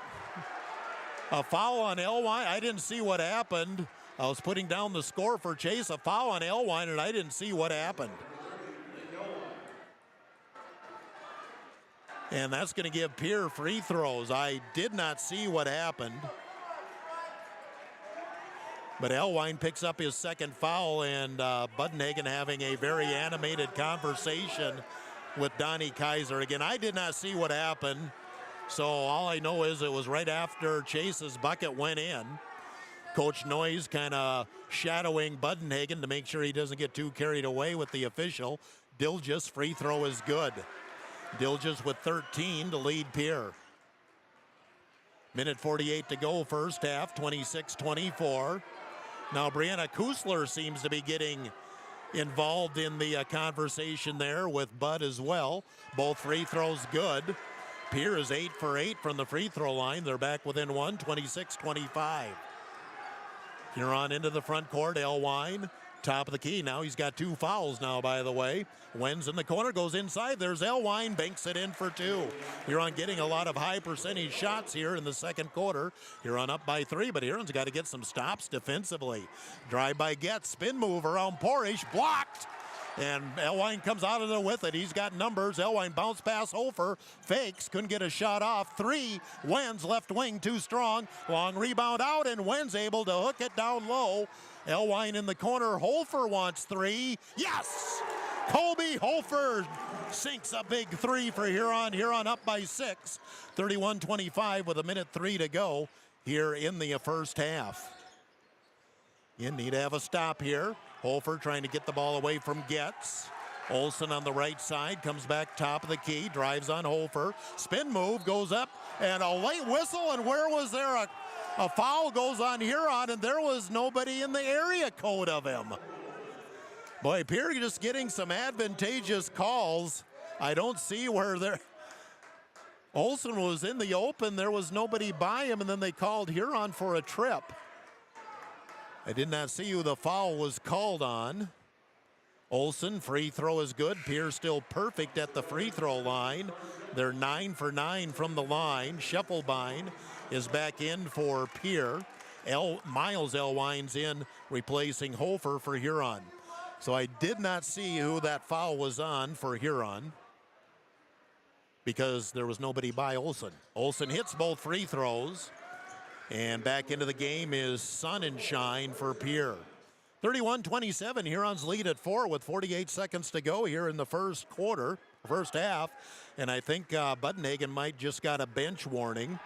A foul on Elwine. I didn't see what happened. I was putting down the score for Chase. A foul on Elwine, and I didn't see what happened. And that's going to give Pierre free throws. I did not see what happened. But Elwine picks up his second foul, and Budenhagen having a very animated conversation with Donnie Kaiser. Again, I did not see what happened, so all I know is it was right after Chase's bucket went in. Coach Noyes kind of shadowing Budenhagen to make sure he doesn't get too carried away with the official. Dilges' free throw is good. Dilges with 13 to lead Pierre. Minute 48 to go, first half, 26-24. Now Brianna Kusler seems to be getting involved in the conversation there with Bud as well. Both free throws good. Pierre is 8 for 8 from the free throw line. They're back within one, 26-25. Huron into the front court, Elwine, top of the key. Now he's got 2 fouls now, by the way. Wenz in the corner, goes inside. There's Elwine, banks it in for 2. Huron getting a lot of high percentage shots here in the second quarter. Huron up by 3, but Huron's got to get some stops defensively. Drive by Getz, spin move around Porish, blocked. And Elwine comes out of there with it. He's got numbers. Elwine bounce pass Hofer. Fakes. Couldn't get a shot off. 3. Wenz left wing too strong. Long rebound out, and Wenz able to hook it down low. Elwine in the corner. Hofer wants 3. Yes! Colby Hofer sinks a big 3 for Huron. Huron up by 6. 31-25 with a minute 3 to go here in the first half. You need to have a stop here. Hofer trying to get the ball away from Getz. Olsen on the right side, comes back top of the key, drives on Hofer. Spin move, goes up, and a late whistle, and where was there a foul goes on Huron, and there was nobody in the area code of him. Boy, Pierre just getting some advantageous calls. I don't see where there... Olsen was in the open, there was nobody by him, and then they called Huron for a trip. I did not see who the foul was called on. Olsen, free throw is good. Pierre still perfect at the free throw line. They're 9 for 9 from the line. Scheffelbein is back in for Pierre. Miles Elwine's in, replacing Hofer for Huron. So I did not see who that foul was on for Huron because there was nobody by Olsen. Olsen hits both free throws. And back into the game is Sonnenschein for Pierre. 31-27, Huron's lead at 4 with 48 seconds to go here in the first half. And I think Budenhagen might just got a bench warning.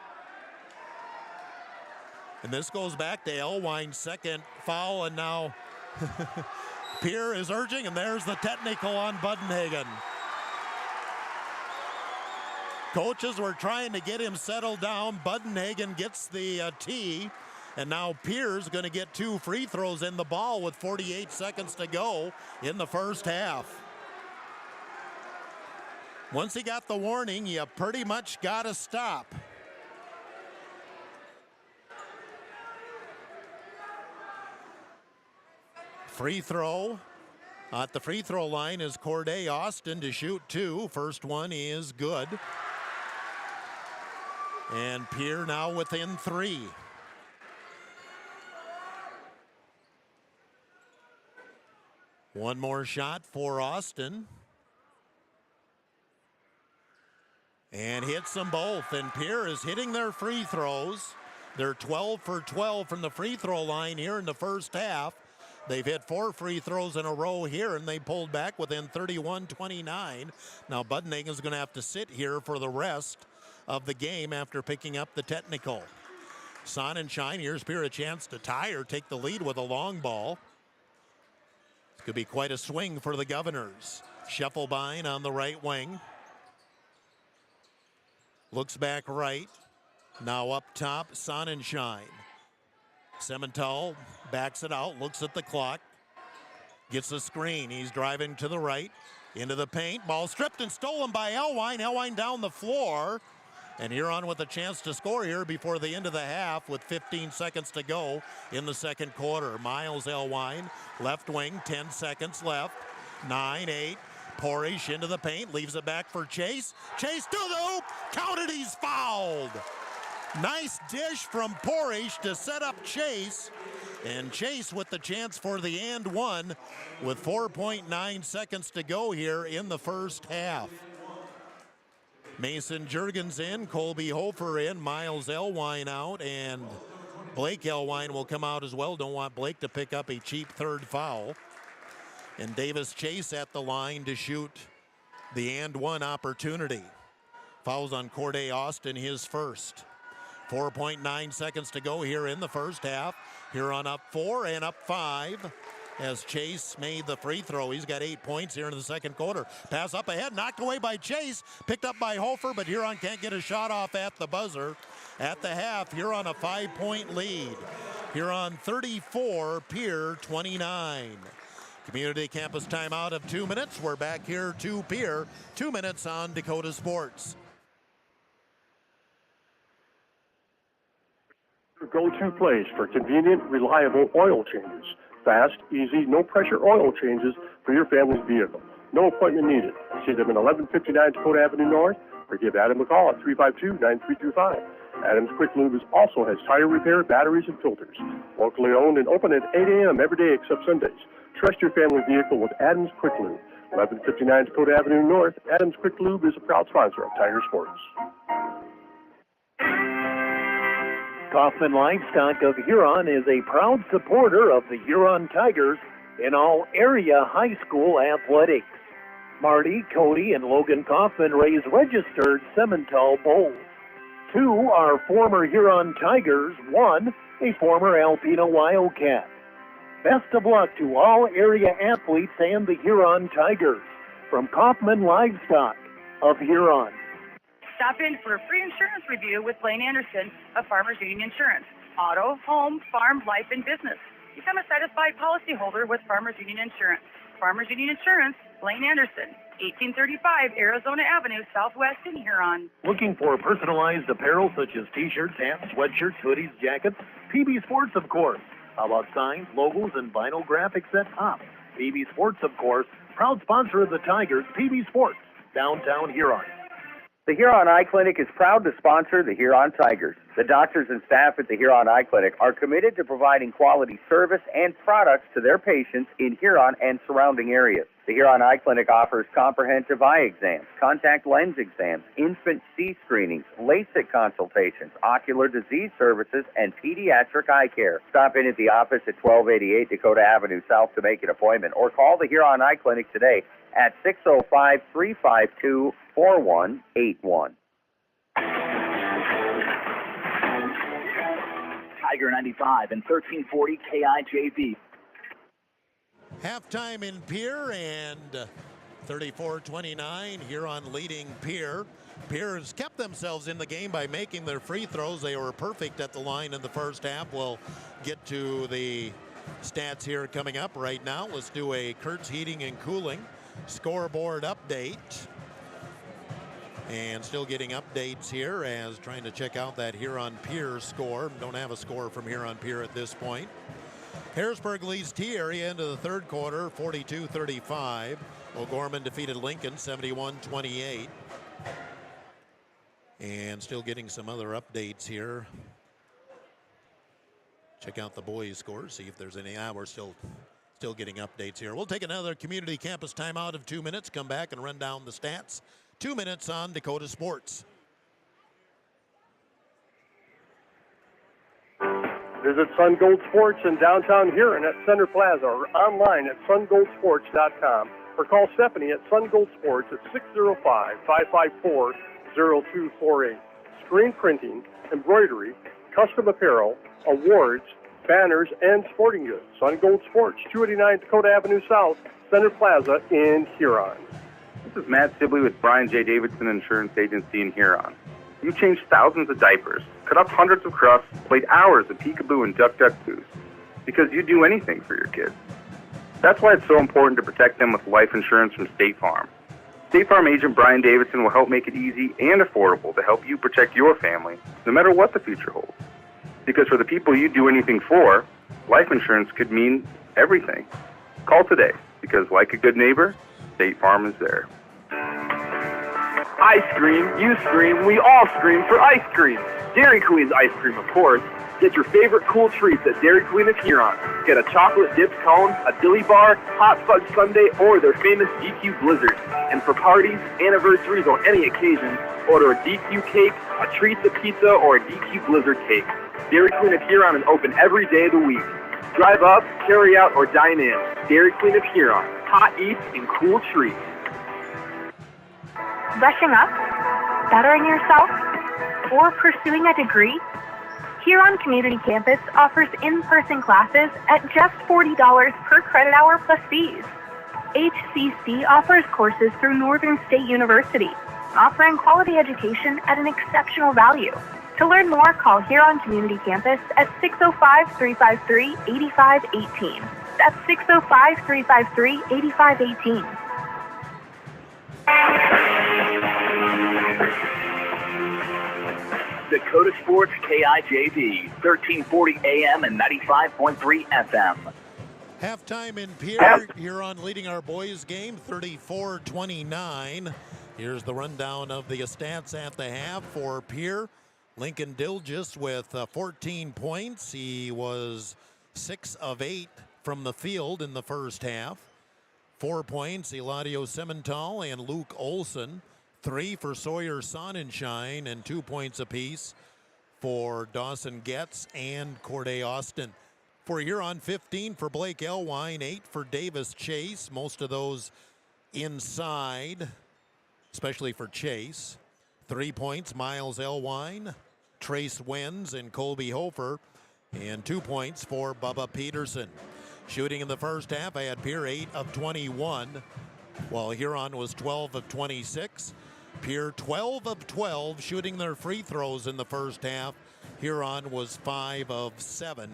And this goes back to Elwine's second foul, and now Pierre is urging, and there's the technical on Budenhagen. Coaches were trying to get him settled down. Budenhagen gets the tee, and now Pierre's going to get 2 free throws in the ball with 48 seconds to go in the first half. Once he got the warning, you pretty much got to stop. Free throw. At the free throw line is Corday Austin to shoot 2. First one is good. And Pierre now within 3. One more shot for Austin. And hits them both. And Pierre is hitting their free throws. They're 12 for 12 from the free throw line here in the first half. They've hit 4 free throws in a row here, and they pulled back within 31-29. Now Budenhagen's going to have to sit here for the rest of the game after picking up the technical. Sonnenschein, here's Pierre a chance to tie or take the lead with a long ball. This could be quite a swing for the Governors. Scheffelbein on the right wing. Looks back right. Now up top, Sonnenschein. Semental backs it out, looks at the clock. Gets a screen. He's driving to the right. Into the paint. Ball stripped and stolen by Elwine. Elwine down the floor. And Huron with a chance to score here before the end of the half with 15 seconds to go in the second quarter. Miles Elwine, left wing, 10 seconds left. 9-8. Porish into the paint, leaves it back for Chase. Chase to the hoop, counted, he's fouled. Nice dish from Porish to set up Chase. And Chase with the chance for the and one with 4.9 seconds to go here in the first half. Mason Juergens in, Colby Hofer in, Miles Elwine out, and Blake Elwine will come out as well. Don't want Blake to pick up a cheap third foul. And Davis Chase at the line to shoot the and one opportunity. Fouls on Corday Austin, his first. 4.9 seconds to go here in the first half. Huron up 4 and up 5 as Chase made the free throw. He's got 8 points here in the second quarter. Pass up ahead, knocked away by Chase, picked up by Hofer, but Huron can't get a shot off at the buzzer. At the half, Huron a 5-point lead. Huron 34, Pierre 29. Community campus timeout of 2 minutes. We're back here to Pierre. 2 minutes on Dakota Sports. Go-to place for convenient, reliable oil changes. Fast, easy, no-pressure oil changes for your family's vehicle. No appointment needed. See them in 1159 Dakota Avenue North or give Adam a call at 352-9325. Adams Quick Lube also has tire repair, batteries, and filters. Locally owned and open at 8 a.m. every day except Sundays. Trust your family vehicle with Adams Quick Lube. 1159 Dakota Avenue North, Adams Quick Lube is a proud sponsor of Tiger Sports. Kaufman Livestock of Huron is a proud supporter of the Huron Tigers in all area high school athletics. Marty, Cody, and Logan Kaufman raise registered Simmental bulls. 2 are former Huron Tigers, 1 a former Alpena Wildcat. Best of luck to all area athletes and the Huron Tigers from Kaufman Livestock of Huron. Stop in for a free insurance review with Blaine Anderson of Farmers Union Insurance. Auto, home, farm, life, and business. Become a satisfied policyholder with Farmers Union Insurance. Farmers Union Insurance, Blaine Anderson, 1835 Arizona Avenue, Southwest in Huron. Looking for personalized apparel such as t-shirts, hats, sweatshirts, hoodies, jackets? PB Sports, of course. How about signs, logos, and vinyl graphics at top? PB Sports, of course, proud sponsor of the Tigers, PB Sports, downtown Huron. The Huron Eye Clinic is proud to sponsor the Huron Tigers. The doctors and staff at the Huron Eye Clinic are committed to providing quality service and products to their patients in Huron and surrounding areas. The Huron Eye Clinic offers comprehensive eye exams, contact lens exams, infant C screenings, LASIK consultations, ocular disease services, and pediatric eye care. Stop in at the office at 1288 Dakota Avenue South to make an appointment or call the Huron Eye Clinic today at 605-352-4181. Tiger 95 and 1340 KIJV. Halftime in Pierre and 34-29, Huron leading Pierre. Pierre has kept themselves in the game by making their free throws. They were perfect at the line in the first half. We'll get to the stats here coming up right now. Let's do a Kurtz Heating and Cooling scoreboard update. And still getting updates here as trying to check out that Huron Pierre score. Don't have a score from Huron Pierre at this point. Harrisburg leads T-Area into the third quarter, 42-35. O'Gorman defeated Lincoln, 71-28. And still getting some other updates here. Check out the boys' scores, see if there's any. We're still getting updates here. We'll take another community campus timeout of 2 minutes, come back and run down the stats. 2 minutes on Dakota Sports. Visit Sun Gold Sports in downtown Huron at Center Plaza or online at sungoldsports.com or call Stephanie at Sun Gold Sports at 605-554-0248. Screen printing, embroidery, custom apparel, awards, banners, and sporting goods. Sun Gold Sports, 289 Dakota Avenue South, Center Plaza in Huron. This is Matt Sibley with Brian J. Davidson Insurance Agency in Huron. You changed thousands of diapers, cut off hundreds of crusts, played hours of peekaboo and duck-duck-goose, because you'd do anything for your kids. That's why it's so important to protect them with life insurance from State Farm. State Farm agent Brian Davidson will help make it easy and affordable to help you protect your family, no matter what the future holds. Because for the people you do anything for, life insurance could mean everything. Call today, because like a good neighbor, State Farm is there. I scream, you scream, we all scream for ice cream. Dairy Queen's ice cream, of course. Get your favorite cool treats at Dairy Queen of Huron. Get a chocolate dipped cone, a dilly bar, hot fudge sundae, or their famous DQ Blizzard. And for parties, anniversaries, or any occasion, order a DQ cake, a Treats of Pizza, or a DQ Blizzard cake. Dairy Queen of Huron is open every day of the week. Drive up, carry out, or dine in. Dairy Queen of Huron. Hot eats and cool treats. Brushing up, bettering yourself, or pursuing a degree? Huron Community Campus offers in-person classes at just $40 per credit hour plus fees. HCC offers courses through Northern State University, offering quality education at an exceptional value. To learn more, call Huron Community Campus at 605-353-8518. That's 605-353-8518. Dakota Sports KIJV, 1340 AM and 95.3 FM. Halftime in Pierre. Huron leading our boys game 34-29. Here's the rundown of the stats at the half for Pierre. Lincoln Dilgis with 14 points. He was 6 of 8 from the field in the first half. 4 points, Eladio Simental and Luke Olson. 3 for Sawyer Sonnenschein, and 2 points apiece for Dawson Getz and Corday Austin. For Huron, 15 for Blake Elwine, 8 for Davis Chase, most of those inside, especially for Chase. 3 points, Miles Elwine, Trace Wenz, and Colby Hofer, and 2 points for Bubba Peterson. Shooting in the first half, I had Pierre 8 of 21, while Huron was 12 of 26. Pierre 12 of 12 shooting their free throws in the first half. Huron was 5 of 7.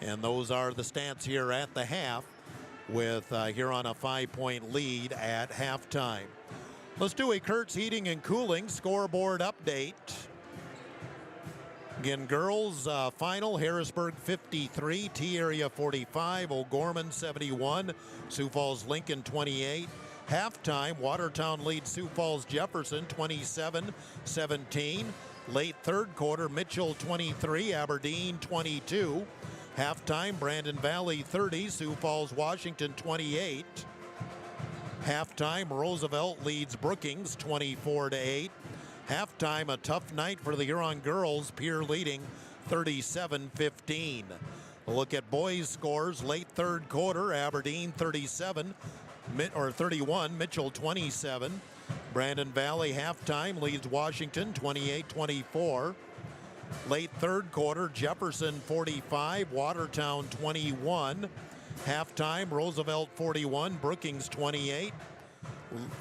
And those are the stats here at the half, with Huron a 5-point lead at halftime. Let's do a Kurtz Heating and Cooling scoreboard update. Again, girls final, Harrisburg 53, T-Area 45, O'Gorman 71, Sioux Falls Lincoln 28. Halftime, Watertown leads Sioux Falls Jefferson 27-17. Late third quarter, Mitchell 23, Aberdeen 22. Halftime, Brandon Valley 30, Sioux Falls Washington 28. Halftime, Roosevelt leads Brookings 24-8. Halftime, a tough night for the Huron girls, Pierre leading 37-15. A look at boys' scores, late third quarter, Aberdeen 31, Mitchell 27. Brandon Valley halftime leads Washington 28-24. Late third quarter, Jefferson 45, Watertown 21. Halftime, Roosevelt 41, Brookings 28.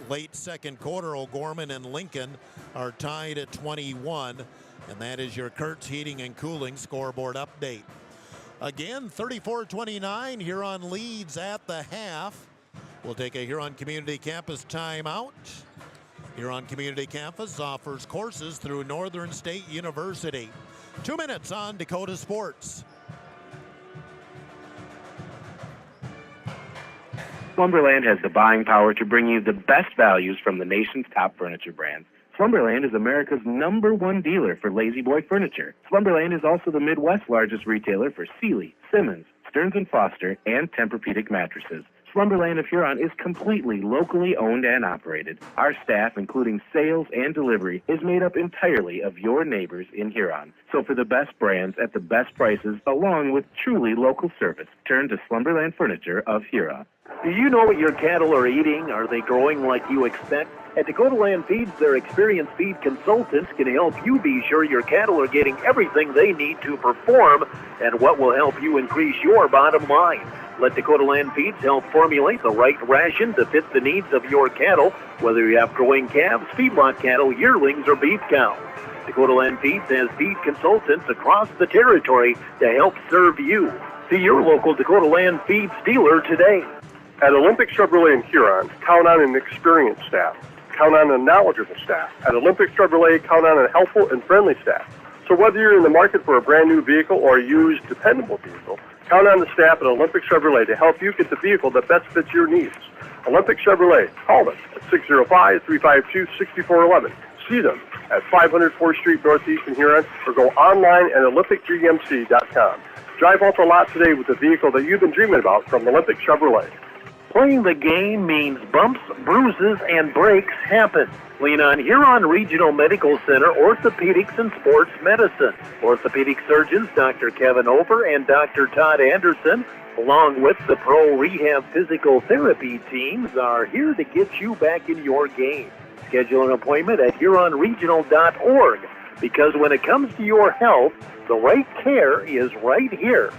Late second quarter, O'Gorman and Lincoln are tied at 21. And that is your Kurtz Heating and Cooling scoreboard update. Again, 34-29, Huron leads at the half. We'll take a Huron Community Campus timeout. Huron Community Campus offers courses through Northern State University. 2 minutes on Dakota Sports. Slumberland has the buying power to bring you the best values from the nation's top furniture brands. Slumberland is America's #1 dealer for Lazy Boy furniture. Slumberland is also the Midwest's largest retailer for Sealy, Simmons, Stearns & Foster, and Tempur-Pedic mattresses. Slumberland of Huron is completely locally owned and operated. Our staff, including sales and delivery, is made up entirely of your neighbors in Huron. So for the best brands at the best prices, along with truly local service, turn to Slumberland Furniture of Huron. Do you know what your cattle are eating? Are they growing like you expect? At Dakota Land Feeds, their experienced feed consultants can help you be sure your cattle are getting everything they need to perform and what will help you increase your bottom line. Let Dakota Land Feeds help formulate the right ration to fit the needs of your cattle, whether you have growing calves, feedlot cattle, yearlings, or beef cows. Dakota Land Feeds has feed consultants across the territory to help serve you. See your local Dakota Land Feeds dealer today. At Olympic Chevrolet in Huron, count on an experienced staff. count on a knowledgeable staff. At Olympic Chevrolet, count on a helpful and friendly staff. So whether you're in the market for a brand new vehicle or a used, dependable vehicle, count on the staff at Olympic Chevrolet to help you get the vehicle that best fits your needs. Olympic Chevrolet. Call them at 605-352-6411. See them at 500 4th Street Northeast in Huron, or go online at olympicgmc.com. Drive off the lot today with the vehicle that you've been dreaming about from Olympic Chevrolet. Playing the game means bumps, bruises, and breaks happen. Lean on Huron Regional Medical Center Orthopedics and Sports Medicine. Orthopedic surgeons Dr. Kevin Over and Dr. Todd Anderson, along with the Pro Rehab Physical Therapy teams, are here to get you back in your game. Schedule an appointment at huronregional.org, because when it comes to your health, the right care is right here.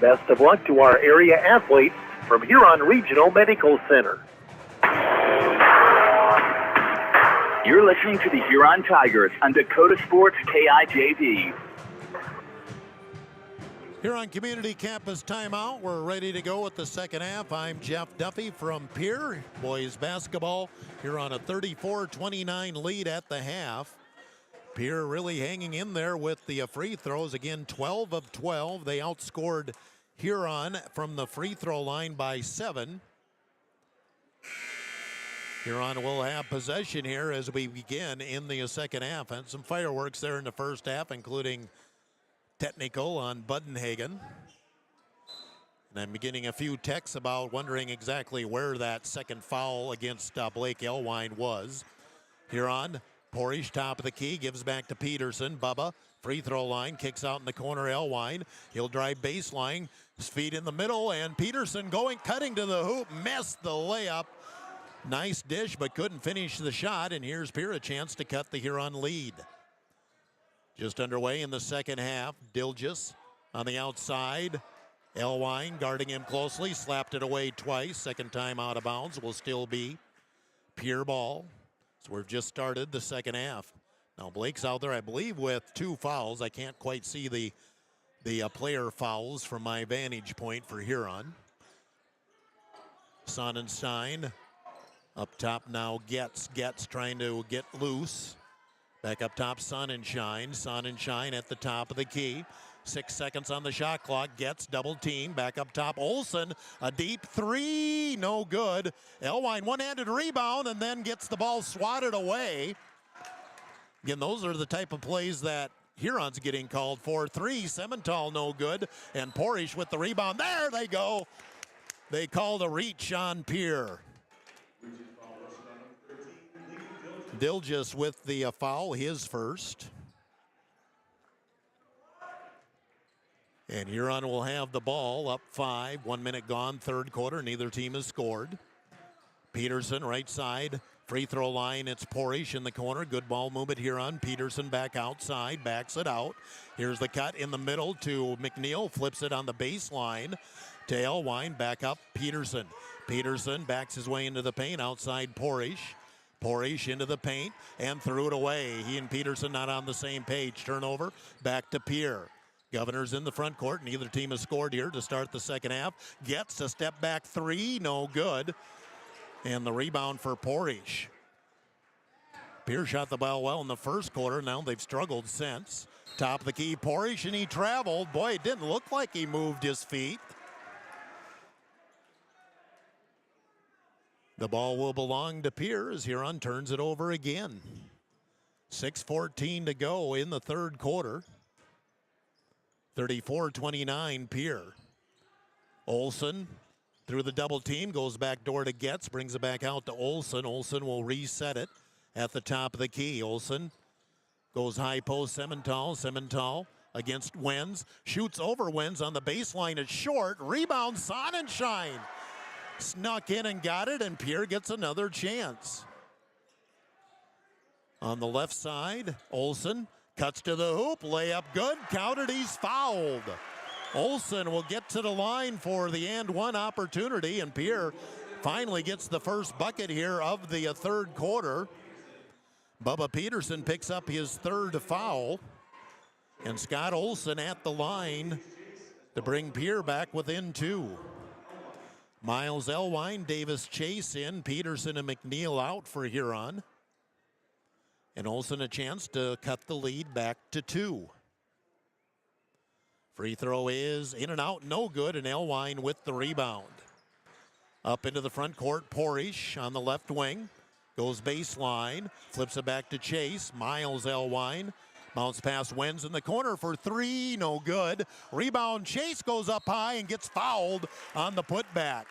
Best of luck to our area athletes from Huron Regional Medical Center. You're listening to the Huron Tigers on Dakota Sports KIJV. Huron Community Campus timeout. We're ready to go with the second half. I'm Jeff Duffy from Pierre. Boys basketball here on a 34-29 lead at the half. Pierre really hanging in there with the free throws. Again, 12 of 12. They outscored Huron from the free throw line by 7. Huron will have possession here as we begin in the second half. And some fireworks there in the first half, including technical on Budenhagen. And I'm getting a few texts about wondering exactly where that second foul against Blake Elwine was. Huron, Porish, top of the key, gives back to Peterson. Bubba, free throw line, kicks out in the corner, Elwine. He'll drive baseline, his feet in the middle, and Peterson cutting to the hoop, missed the layup. Nice dish, but couldn't finish the shot, and here's Pierre a chance to cut the Huron lead. Just underway in the second half. Dilges on the outside. Elwine guarding him closely, slapped it away twice. Second time out of bounds, will still be Pierre ball. So we've just started the second half. Now Blake's out there, I believe, with 2 fouls. I can't quite see the player fouls from my vantage point for Huron. Sonnenstein up top now. Getz trying to get loose. Back up top, Sonnenschein. Sonnenschein at the top of the key. 6 seconds on the shot clock. Getz double team. Back up top, Olsen. A deep 3, no good. Elwine one-handed rebound and then gets the ball swatted away. Again, those are the type of plays that Huron's getting called for. 3, Semental no good. And Porish with the rebound. There they go. They called a reach on Pierre. Dilges with the foul, his first. And Huron will have the ball up 5. 1 minute gone, third quarter. Neither team has scored. Peterson, right side, free throw line. It's Porish in the corner. Good ball movement Huron. Peterson back outside, backs it out. Here's the cut in the middle to McNeil. Flips it on the baseline to Elwine. Back up Peterson. Peterson backs his way into the paint outside Porish. Porish into the paint and threw it away. He and Peterson not on the same page. Turnover back to Pierre. Governor's in the front court. Neither team has scored here to start the second half. Gets a step back 3, no good. And the rebound for Porish. Pierre shot the ball well in the first quarter. Now they've struggled since. Top of the key, Porish, and he traveled. Boy, it didn't look like he moved his feet. The ball will belong to Pierre as Huron turns it over again. 6:14 to go in the third quarter. 34-29 Pierre. Olsen through the double team, goes back door to Getz, brings it back out to Olsen. Olsen will reset it at the top of the key. Olsen goes high post, Semental. Semental against Wenz, shoots over Wenz on the baseline. It's short, rebound Sonnenschein. Snuck in and got it, and Pierre gets another chance. On the left side, Olsen cuts to the hoop, layup good, counted, he's fouled. Olsen will get to the line for the and one opportunity, and Pierre finally gets the first bucket here of the third quarter. Bubba Peterson picks up his third foul, and Scott Olsen at the line to bring Pierre back within 2. Miles Elwine, Davis Chase in, Peterson and McNeil out for Huron. And Olsen a chance to cut the lead back to 2. Free throw is in and out, no good, and Elwine with the rebound. Up into the front court, Porish on the left wing. Goes baseline, flips it back to Chase. Miles Elwine. Bounce pass Wenz in the corner for 3, no good. Rebound, Chase goes up high and gets fouled on the putback.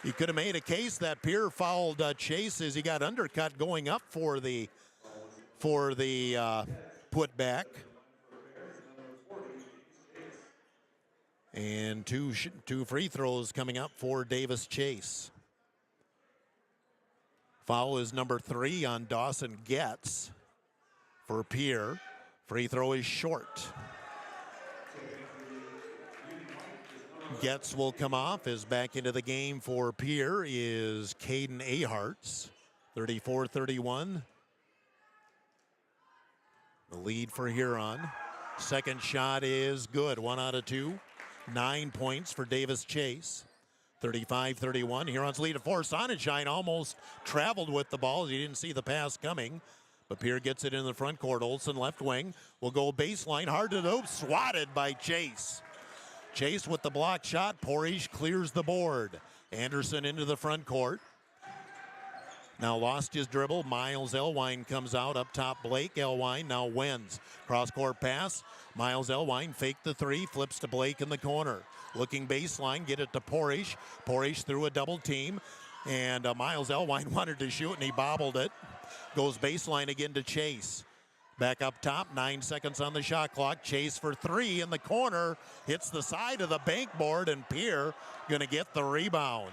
He could have made a case that Pierre fouled Chase as he got undercut going up for the putback. And two free throws coming up for Davis Chase. Foul is number 3 on Dawson Getz for Pierre. Free throw is short. Getz will come off as back into the game for Pierre is Caden Aharts, 34-31. The lead for Huron. Second shot is good, 1 out of 2. 9 points for Davis Chase. 35-31. Huron's lead at 4. Sonnenschein almost traveled with the ball. He didn't see the pass coming. But Pierre gets it in the front court. Olsen left wing will go baseline. Hard to hoop. Swatted by Chase. Chase with the block shot. Porish clears the board. Anderson into the front court. Now lost his dribble. Miles Elwine comes out. Up top, Blake Elwine now wins. Cross-court pass. Miles Elwine faked the 3. Flips to Blake in the corner. Looking baseline. Get it to Porish. Porish through a double team. And Miles Elwine wanted to shoot, and he bobbled it. Goes baseline again to Chase. Back up top, 9 seconds on the shot clock. Chase for 3 in the corner. Hits the side of the bank board, and Pierre going to get the rebound.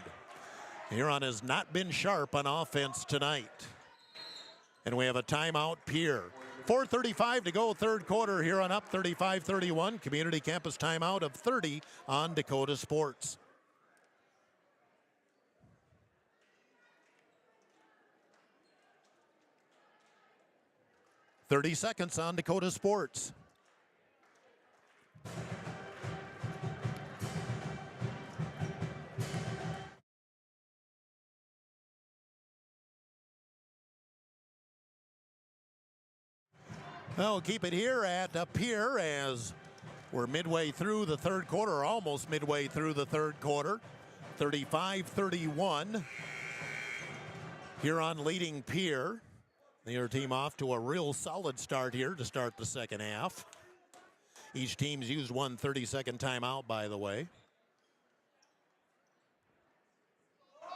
Huron has not been sharp on offense tonight. And we have a timeout, Pierre. 4:35 to go, third quarter. Huron up 35-31. Community campus timeout of 30 on Dakota Sports. .30 seconds on Dakota Sports. Well, we'll keep it here at Pierre as we're midway through the third quarter, almost midway through the third quarter. 35-31. Huron leading Pierre. The other team off to a real solid start here to start the second half. Each team's used one 30-second timeout, by the way.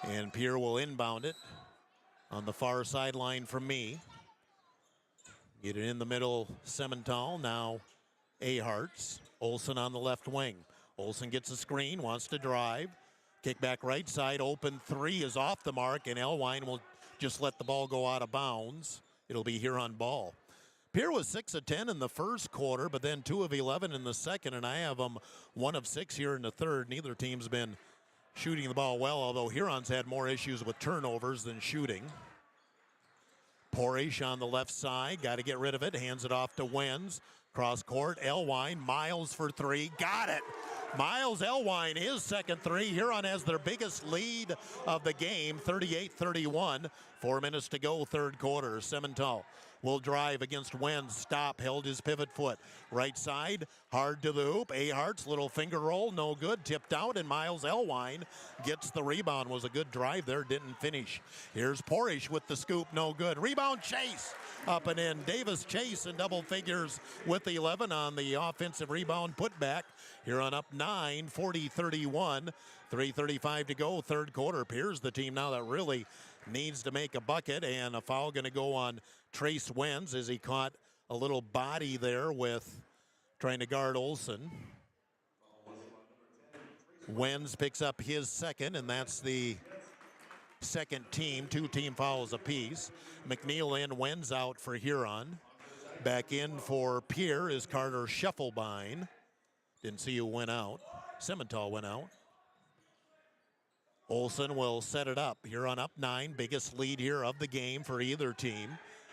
And Pierre will inbound it on the far sideline from me. Get it in the middle, Semental. Now Aharts. Olsen on the left wing. Olsen gets a screen, wants to drive. Kick back right side, open 3 is off the mark, and Elwine will just let the ball go out of bounds. It'll be Huron ball. Pierre was 6 of 10 in the first quarter, but then 2 of 11 in the second, and I have them 1 of 6 here in the third. Neither team's been shooting the ball well, although Huron's had more issues with turnovers than shooting. Porish on the left side, got to get rid of it, hands it off to Wenz. Cross court, Elwine, Miles for 3, got it. Miles Elwine, his second 3. Huron has their biggest lead of the game, 38-31. 4 minutes to go, third quarter. Semental will drive against Wenz. Stop, held his pivot foot. Right side, hard to the hoop. Ahart's little finger roll, no good. Tipped out, and Miles Elwine gets the rebound. Was a good drive there, didn't finish. Here's Porish with the scoop, no good. Rebound, Chase. Up and in. Davis Chase in double figures with the 11 on the offensive rebound putback. Huron up 9, 40-31. 3:35 to go, third quarter. Pierre's the team now that really needs to make a bucket, and a foul going to go on Trace Wenz as he caught a little body there with trying to guard Olsen. Wenz picks up his second, and that's the second team. 2 team fouls apiece. McNeil in, Wenz out for Huron. Back in for Pierre is Carter Scheffelbein. Didn't see who went out. Semental went out. Olsen will set it up. Huron up 9, biggest lead here of the game for either team.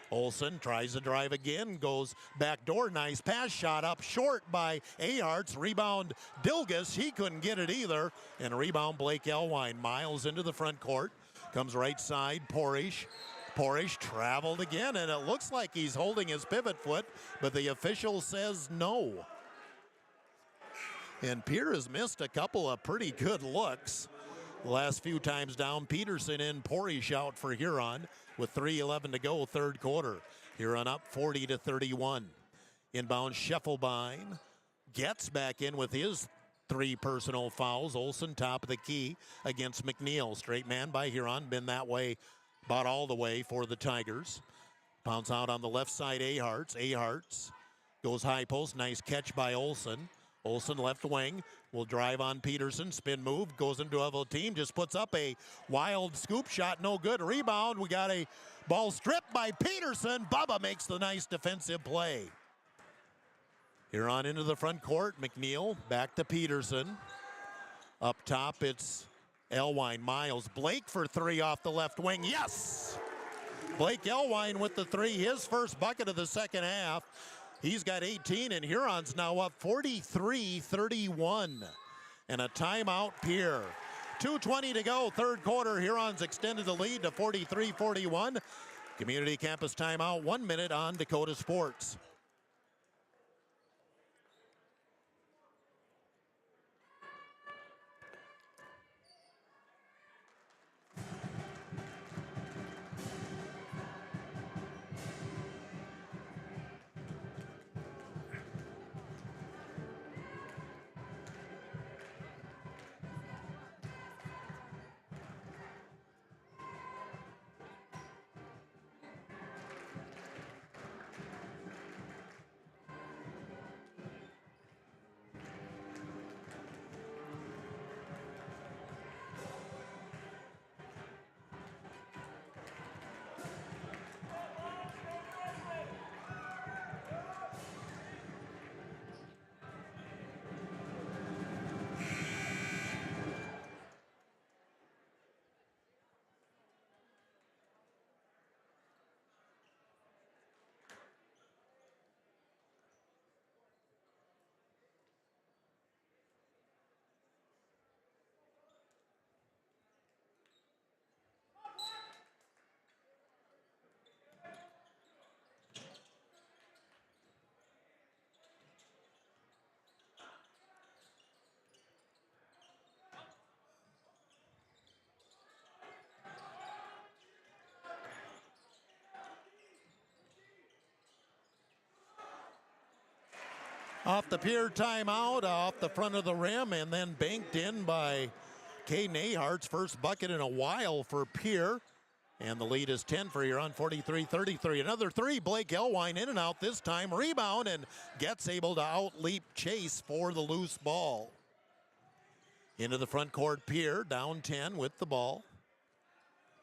Olsen tries to drive again, goes back door, nice pass, shot up short by Aharts. Rebound Dilgus, he couldn't get it either. And a rebound Blake Elwine. Miles into the front court, comes right side, Porish. Porish traveled again, and it looks like he's holding his pivot foot, but the official says no. And Pierre has missed a couple of pretty good looks. The last few times down, Peterson in, Porish out for Huron with 3:11 to go, third quarter. Huron up 40-31. Inbound Scheffelbein gets back in with his 3 personal fouls. Olsen top of the key against McNeil. Straight man by Huron, been that way about all the way for the Tigers. Pounds out on the left side, Aharts. Aharts goes high post, nice catch by Olsen. Olsen left wing will drive on Peterson. Spin move, goes into a team, just puts up a wild scoop shot, no good. Rebound, we got a ball stripped by Peterson. Bubba makes the nice defensive play. Huron into the front court. McNeil back to Peterson. Up top, it's Elwine. Miles. Blake for 3 off the left wing. Yes! Blake Elwine with the 3, his first bucket of the second half. He's got 18, and Huron's now up 43-31. And a timeout, Pierre. 2:20 to go, third quarter. Huron's extended the lead to 43-41. Community campus timeout, 1 minute on Dakota Sports. Off the Pierre timeout, off the front of the rim, and then banked in by Caden Ahart's first bucket in a while for Pierre. And the lead is 10 for Huron, 43-33. Another 3, Blake Elwine in and out this time. Rebound, and gets able to outleap Chase for the loose ball. Into the front court, Pierre, down 10 with the ball.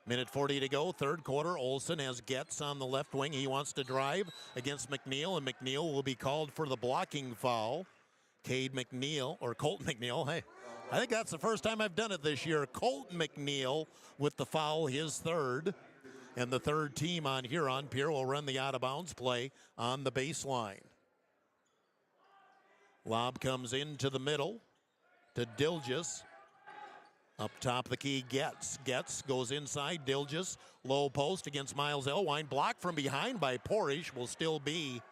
Minute 40 to go, third quarter. Olsen has Getz on the left wing. He wants to drive against McNeil, and McNeil will be called for the blocking foul. Colton McNeil, hey, I think that's the first time I've done it this year. Colton McNeil with the foul, his third. And the third team on Huron. Pierre will run the out-of-bounds play on the baseline. Lob comes into the middle to Dilgis. Up top the key, Getz. Getz goes inside, Dilgis. Low post against Miles Elwine. Blocked from behind by Porish. Will still be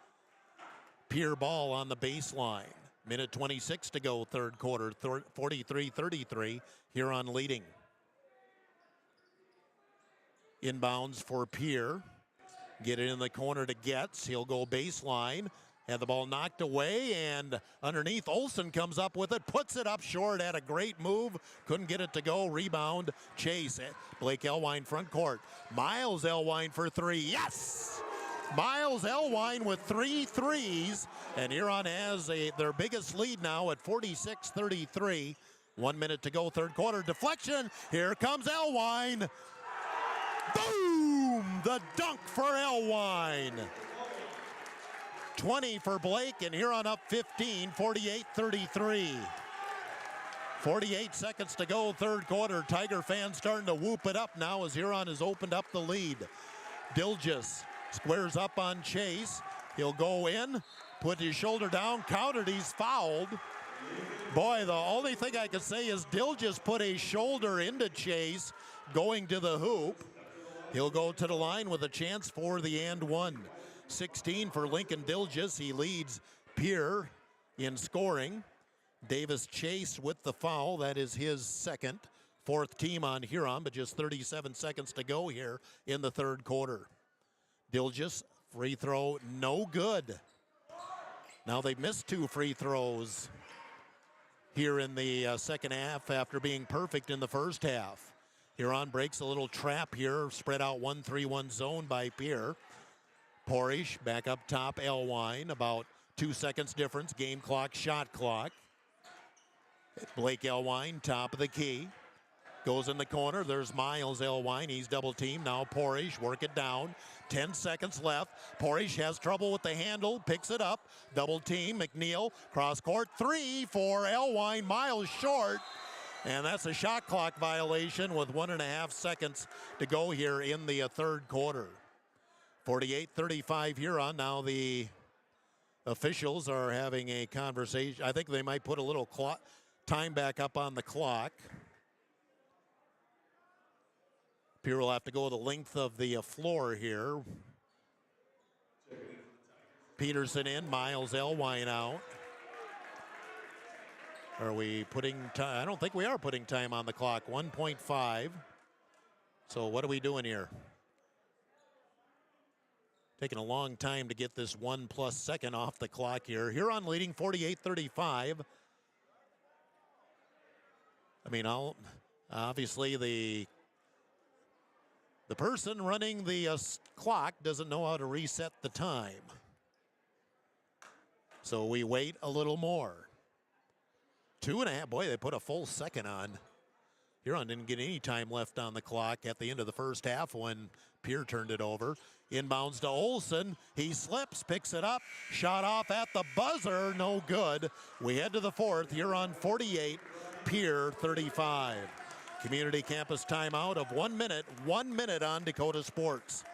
Pierre ball on the baseline. Minute 26 to go, third quarter, 43-33. Huron leading. Inbounds for Pierre. Get it in the corner to Getz. He'll go baseline. Had the ball knocked away, and underneath, Olsen comes up with it, puts it up short, had a great move, couldn't get it to go. Rebound, Chase. Blake Elwine front court. Miles Elwine for 3. Yes! Miles Elwine with 3 threes, and Huron has their biggest lead now at 46-33. 1 minute to go, third quarter. Deflection. Here comes Elwine. Boom! The dunk for Elwine. 20 for Blake, and Huron up 15, 48-33. 48 seconds to go, third quarter. Tiger fans starting to whoop it up now as Huron has opened up the lead. Dilgis squares up on Chase. He'll go in, put his shoulder down, countered, he's fouled. Boy, the only thing I can say is Dilgis put a shoulder into Chase going to the hoop. He'll go to the line with a chance for the and one. 16 for Lincoln Dilges. He leads Pierre in scoring. Davis Chase with the foul. That is his second. Fourth team on Huron, but just 37 seconds to go here in the third quarter. Dilges, free throw, no good. Now they've missed 2 free throws here in the second half after being perfect in the first half. Huron breaks a little trap here, spread out 1-3-1 zone by Pierre. Porish back up top, Elwine, about 2 seconds difference, game clock, shot clock. Blake Elwine, top of the key. Goes in the corner, there's Miles Elwine, he's double teamed. Now Porish, work it down, 10 seconds left. Porish has trouble with the handle, picks it up, double team, McNeil, cross court, 3 for Elwine, Miles short. And that's a shot clock violation with 1.5 seconds to go here in the third quarter. 48-35 Huron. Now the officials are having a conversation. I think they might put a little time back up on the clock. Pierre will have to go the length of the floor here. Peterson in, Miles Elwine out. Are we putting time? I don't think we are putting time on the clock. 1.5. So what are we doing here? Taking a long time to get this 1+ second off the clock here. Huron leading 48-35. I mean, obviously the person running the clock doesn't know how to reset the time. So we wait a little more. 2.5, boy, they put a full second on. Huron didn't get any time left on the clock at the end of the first half when Pierre turned it over. Inbounds to Olson. He slips, picks it up. Shot off at the buzzer, no good. We head to the fourth. Huron 48, Pierre 35. Community campus timeout of 1 minute. 1 minute on Dakota Sports.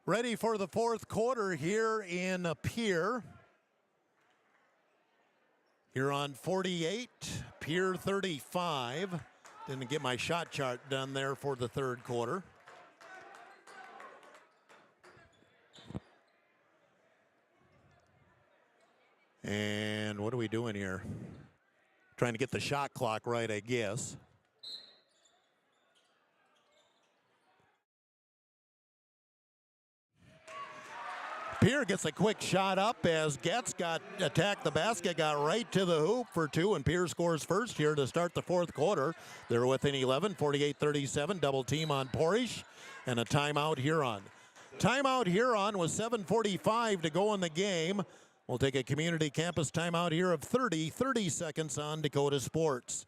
Ready for the fourth quarter here in Pierre. Huron 48, Pierre 35. Didn't get my shot chart done there for the third quarter. And what are we doing here? Trying to get the shot clock right, I guess. Pierre gets a quick shot up as Getz attacked the basket, got right to the hoop for 2, and Pierre scores first here to start the fourth quarter. They're within 11, 48-37, double team on Porish, and a timeout Huron. Timeout Huron with 7:45 to go in the game. We'll take a community campus timeout here of 30 seconds on Dakota Sports.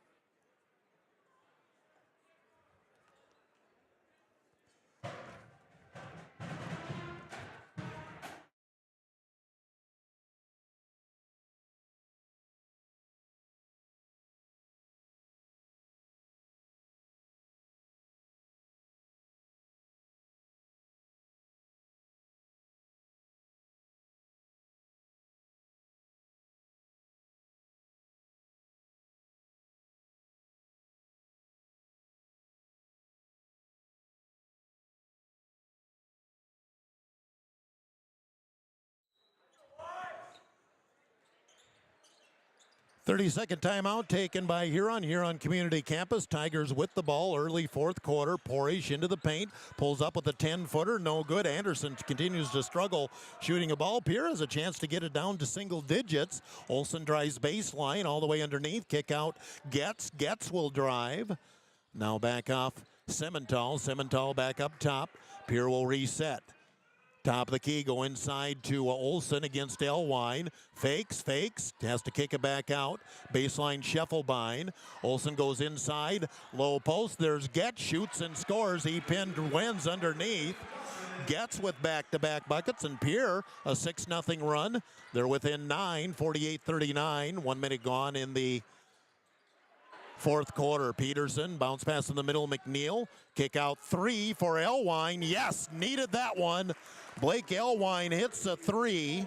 30-second timeout taken by Huron. Huron Community Campus. Tigers with the ball early fourth quarter. Porish into the paint. Pulls up with a 10-footer. No good. Anderson continues to struggle shooting a ball. Pierre has a chance to get it down to single digits. Olsen drives baseline all the way underneath. Kick out Getz. Getz will drive. Now back off Simmental. Simmental back up top. Pierre will reset. Top of the key, go inside to Olsen against Elwine. Fakes, has to kick it back out. Baseline Scheffelbein. Olsen goes inside, low post. There's Getz, shoots and scores. He pinned Wenz underneath. Getz with back-to-back buckets, and Pierre a 6-0 run. They're within 9, 48-39. 1 minute gone in the fourth quarter. Peterson, bounce pass in the middle, McNeil. Kick out 3 for Elwine. Yes, needed that one. Blake Elwine hits a 3.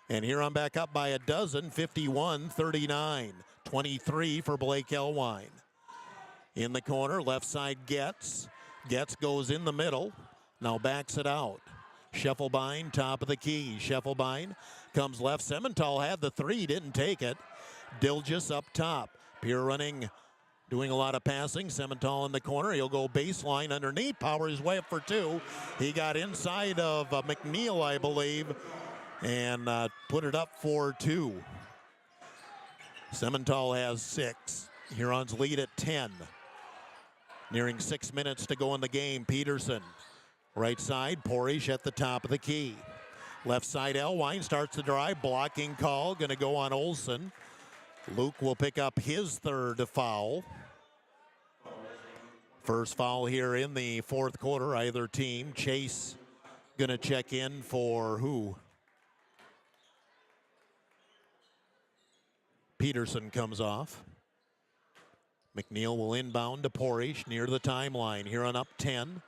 And Huron back up by a dozen, 51-39. 23 for Blake Elwine. In the corner, left side Getz. Getz goes in the middle. Now backs it out. Scheffelbein, top of the key. Scheffelbein comes left. Simmental had the 3, didn't take it. Dilges up top. Pierre running, doing a lot of passing. Simmental in the corner. He'll go baseline underneath. Power his way up for 2. He got inside of McNeil, I believe, and put it up for 2. Simmental has 6. Huron's lead at 10. Nearing 6 minutes to go in the game. Peterson. Right side, Porish at the top of the key. Left side, Elwine starts the drive. Blocking call, going to go on Olsen. Luke will pick up his 3rd foul. First foul here in the fourth quarter, either team. Chase going to check in for who? Peterson comes off. McNeil will inbound to Porish near the timeline. Huron up 10.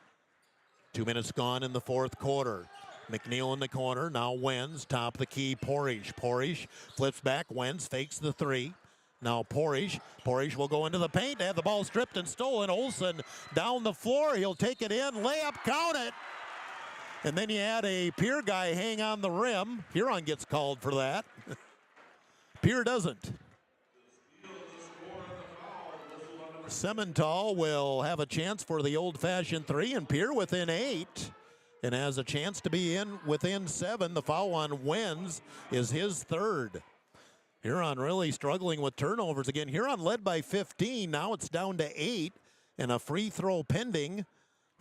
2 minutes gone in the fourth quarter. McNeil in the corner, now Wenz, top of the key, Porish. Porish flips back, Wenz fakes the 3. Now Porish will go into the paint, have the ball stripped and stolen. Olsen down the floor, he'll take it in, layup, count it. And then you had a Pierre guy hang on the rim. Huron gets called for that. Pierre doesn't. Simmental will have a chance for the old-fashioned 3, and Pierre within 8. And has a chance to be in within 7. The foul on Wenz is his 3rd. Huron really struggling with turnovers again. Huron led by 15. Now it's down to 8. And a free throw pending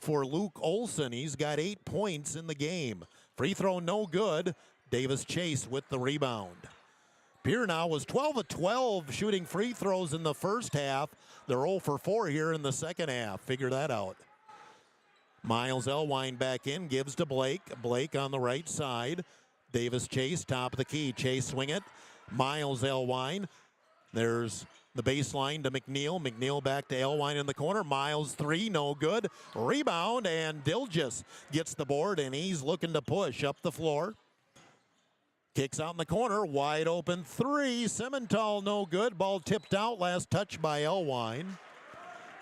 for Luke Olsen. He's got 8 points in the game. Free throw no good. Davis Chase with the rebound. Pierre now was 12 of 12 shooting free throws in the first half. They're 0 for 4 here in the second half. Figure that out. Miles Elwine back in, gives to Blake. Blake on the right side. Davis Chase, top of the key. Chase swing it. Miles Elwine. There's the baseline to McNeil. McNeil back to Elwine in the corner. Miles 3, no good. Rebound, and Dilges gets the board, and he's looking to push up the floor. Kicks out in the corner, wide open 3. Simmental, no good. Ball tipped out, last touch by Elwine.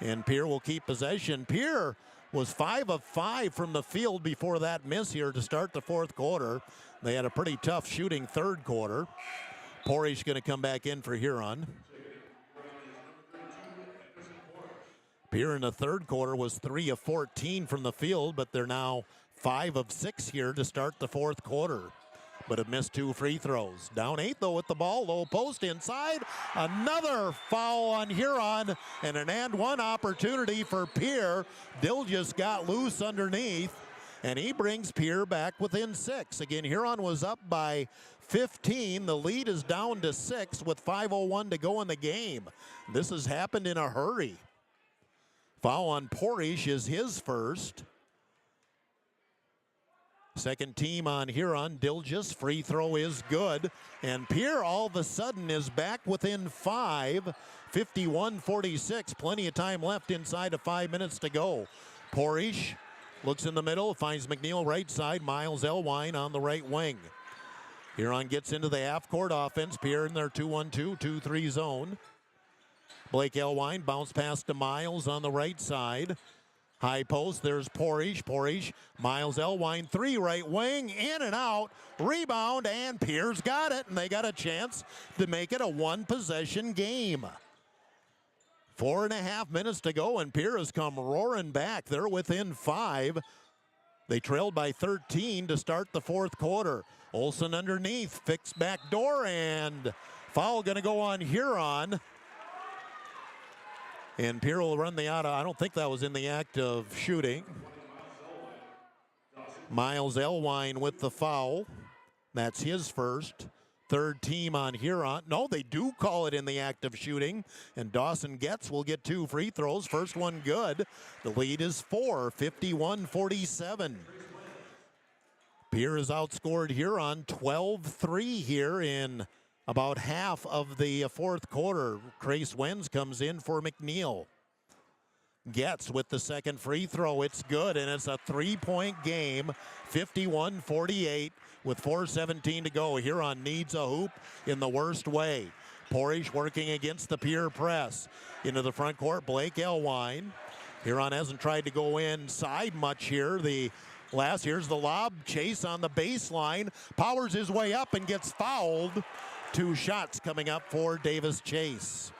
And Pierre will keep possession. Pierre was 5 of 5 from the field before that miss here to start the fourth quarter. They had a pretty tough shooting third quarter. Porish going to come back in for Huron. Pierre in the third quarter was 3 of 14 from the field, but they're now 5 of 6 here to start the fourth quarter. But have missed 2 free throws. Down 8 though with the ball, low post inside. Another foul on Huron and an and one opportunity for Pierre. Dilges got loose underneath and he brings Pierre back within 6. Again, Huron was up by 15. The lead is down to 6 with 5:01 to go in the game. This has happened in a hurry. Foul on Porish is his first. Second team on Huron, Dilges, free throw is good. And Pierre all of a sudden is back within 5, 51-46. Plenty of time left inside of 5 minutes to go. Porish looks in the middle, finds McNeil right side, Miles Elwine on the right wing. Huron gets into the half-court offense. Pierre in their 2-1-2, 2-3 zone. Blake Elwine bounce pass to Miles on the right side. High post, there's Porish. Miles Elwine, 3 right wing, in and out. Rebound, and Pierre's got it, and they got a chance to make it a one-possession game. 4.5 minutes to go, and Pierre has come roaring back. They're within 5. They trailed by 13 to start the fourth quarter. Olsen underneath, fixed back door, and foul going to go on Huron. And Pierre will run the out. I don't think that was in the act of shooting. Miles Elwine with the foul. That's his first. Third team on Huron. No, they do call it in the act of shooting. And Dawson Getz will get 2 free throws. First one good. The lead is 4, 51-47. Pierre has outscored Huron 12-3 here in about half of the fourth quarter. Trace Wenz comes in for McNeil. Getz with the second free throw. It's good, and it's a 3-point game, 51-48 with 4:17 to go. Huron needs a hoop in the worst way. Porish working against the Pierre press. Into the front court, Blake Elwine. Huron hasn't tried to go inside much here. Here's the lob. Chase on the baseline. Powers his way up and gets fouled. 2 shots coming up for Davis Chase.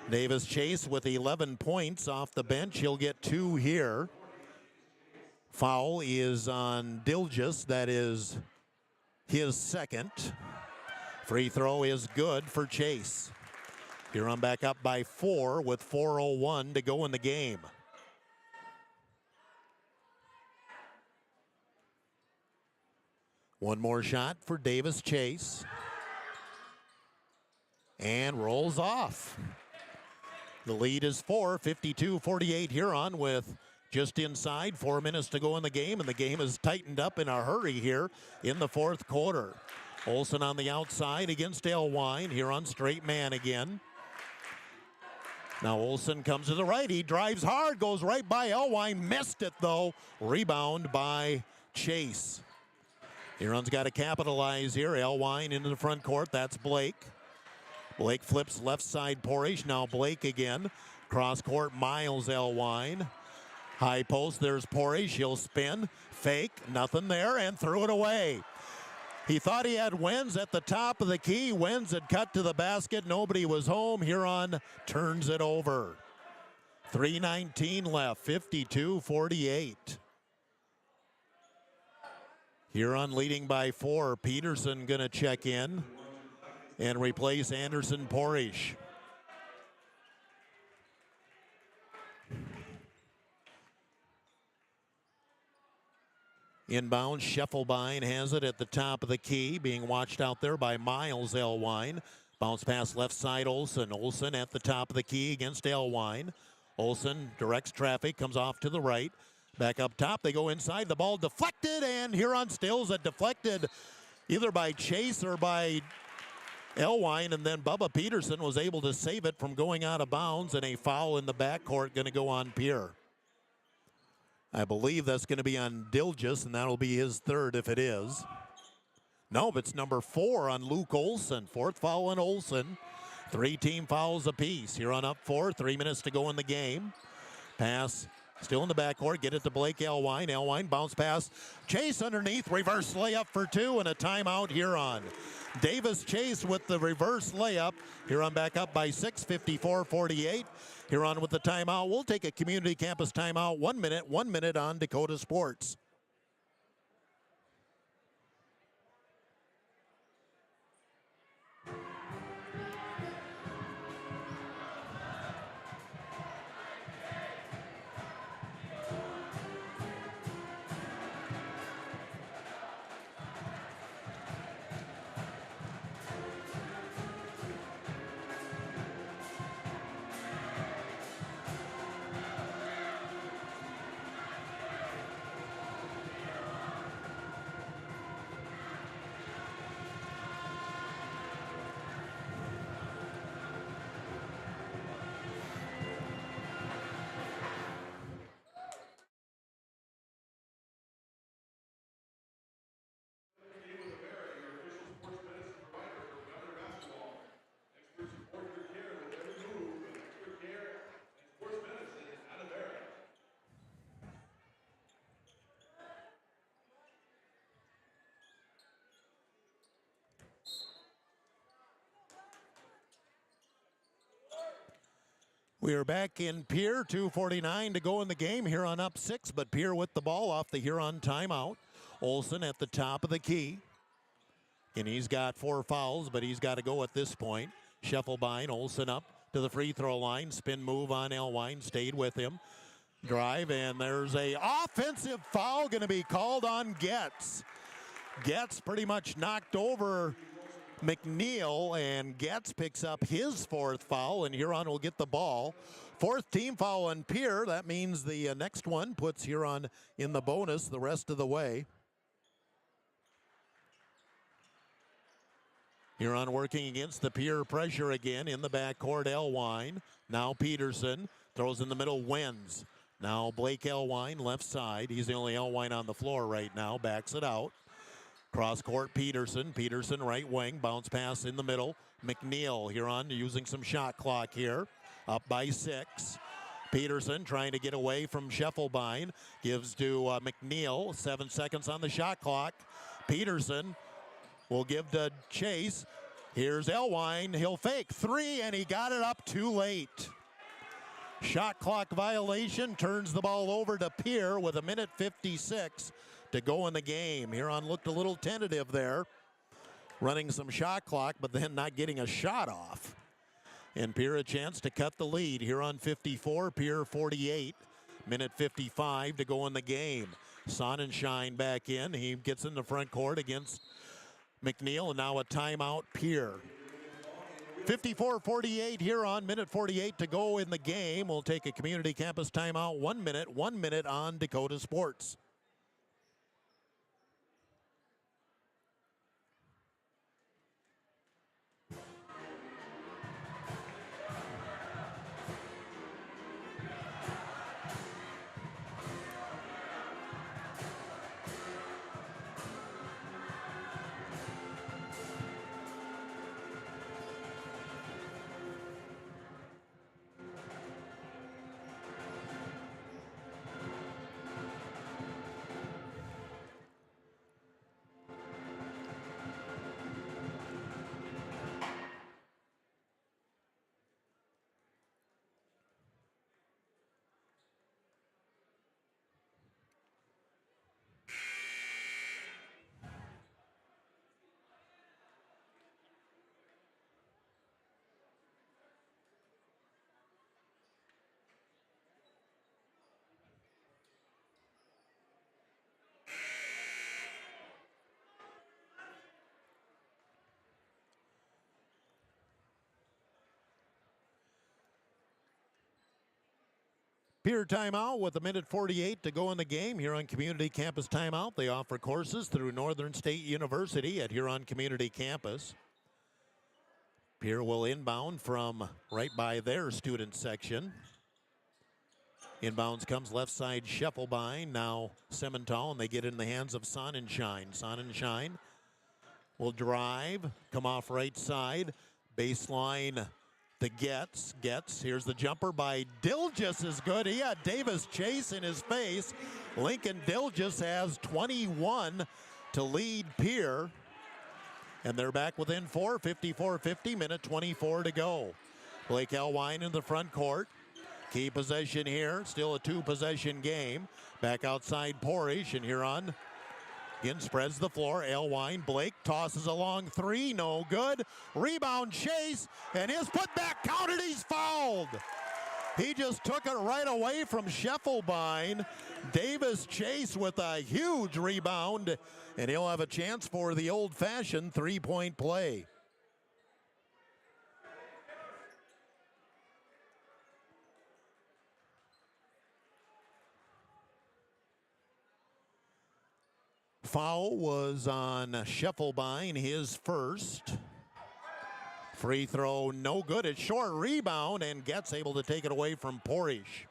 Davis Chase with 11 points off the bench. He'll get 2 here. Foul is on Dilges. That is his second. Free throw is good for Chase. Huron back up by 4 with 4:01 to go in the game. One more shot for Davis Chase. And rolls off. The lead is 4, 52-48 Huron with just inside 4 minutes to go in the game, and the game is tightened up in a hurry here in the fourth quarter. Olsen on the outside against Elwine. Huron straight man again. Now Olsen comes to the right. He drives hard, goes right by Elwine. Missed it, though. Rebound by Chase. Huron's got to capitalize here. Elwine into the front court. That's Blake. Blake flips left side Porish. Now Blake again. Cross court, Miles Elwine. High post, there's Porish. He'll spin. Fake. Nothing there, and threw it away. He thought he had Wenz at the top of the key. Wenz had cut to the basket. Nobody was home. Huron turns it over. 3:19 left, 52-48. Huron leading by 4. Peterson going to check in and replace Anderson Porish. Inbound, Scheffelbein has it at the top of the key, being watched out there by Miles Elwine. Bounce pass left side, Olsen. Olsen at the top of the key against Elwine. Olsen directs traffic, comes off to the right. Back up top, they go inside, the ball deflected, and Huron stills it, deflected either by Chase or by Elwine, and then Bubba Peterson was able to save it from going out of bounds, and a foul in the backcourt going to go on Pierre. I believe that's going to be on Dilges, and that'll be his third if it is. No, it's number 4 on Luke Olsen. 4th foul on Olsen. 3 team fouls apiece. Huron up 4, 3 minutes to go in the game. Pass still in the backcourt. Get it to Blake Elwine. Elwine bounce pass. Chase underneath. Reverse layup for 2 and a timeout Huron. Davis Chase with the reverse layup. Huron back up by 6, 54-48. Huron with the timeout. We'll take a community campus timeout. 1 minute on Dakota Sports. We are back in Pierre, 2:49 to go in the game. Huron up 6, but Pierre with the ball off the Huron timeout. Olsen at the top of the key. And he's got 4 fouls, but he's got to go at this point. Scheffelbein, Olsen up to the free throw line. Spin move on Elwine, stayed with him. Drive, and there's a offensive foul going to be called on Getz. Getz pretty much knocked over McNeil, and Getz picks up his 4th foul, and Huron will get the ball. 4th team foul on Pierre. That means the next one puts Huron in the bonus the rest of the way. Huron working against the Pierre pressure again in the backcourt. Elwine, now Peterson, throws in the middle, wins. Now Blake Elwine, left side. He's the only Elwine on the floor right now, backs it out. Cross court, Peterson. Peterson, right wing. Bounce pass in the middle. McNeil, Huron using some shot clock here. Up by 6. Peterson trying to get away from Scheffelbein. Gives to McNeil. 7 seconds on the shot clock. Peterson will give to Chase. Here's Elwine. He'll fake 3, and he got it up too late. Shot clock violation, turns the ball over to Pierre with 1:56 to go in the game. Huron looked a little tentative there, running some shot clock, but then not getting a shot off. And Pierre a chance to cut the lead. Huron 54, Pierre 48. 1:55 to go in the game. Sonnenschein back in. He gets in the front court against McNeil, and now a timeout, Pierre. 54-48 Huron, 1:48 to go in the game. We'll take a community campus timeout. 1 minute on Dakota Sports. Pierre timeout with 1:48 to go in the game. Huron Community Campus timeout. They offer courses through Northern State University at Huron Community Campus. Pierre will inbound from right by their student section. Inbounds comes left side, Scheffelbein. Now Simmental, and they get in the hands of Sonnenschein. Sonnenschein will drive, come off right side. Baseline to Getz. Here's the jumper by Dilgis is good. He had Davis Chase in his face. Lincoln Dilgis has 21 to lead Pierre. And they're back within 4, 54-50, 1:24 to go. Blake Elwine in the front court. Key possession here, still a 2-possession game. Back outside Porish, and Huron again spreads the floor. Elwine, Blake tosses a long 3, no good. Rebound Chase, and his putback counted, he's fouled. He just took it right away from Scheffelbein. Davis Chase with a huge rebound, and he'll have a chance for the old-fashioned 3-point play. Foul was on Scheffelbein, his first. Free throw, no good. It's short rebound, and Getz able to take it away from Porish.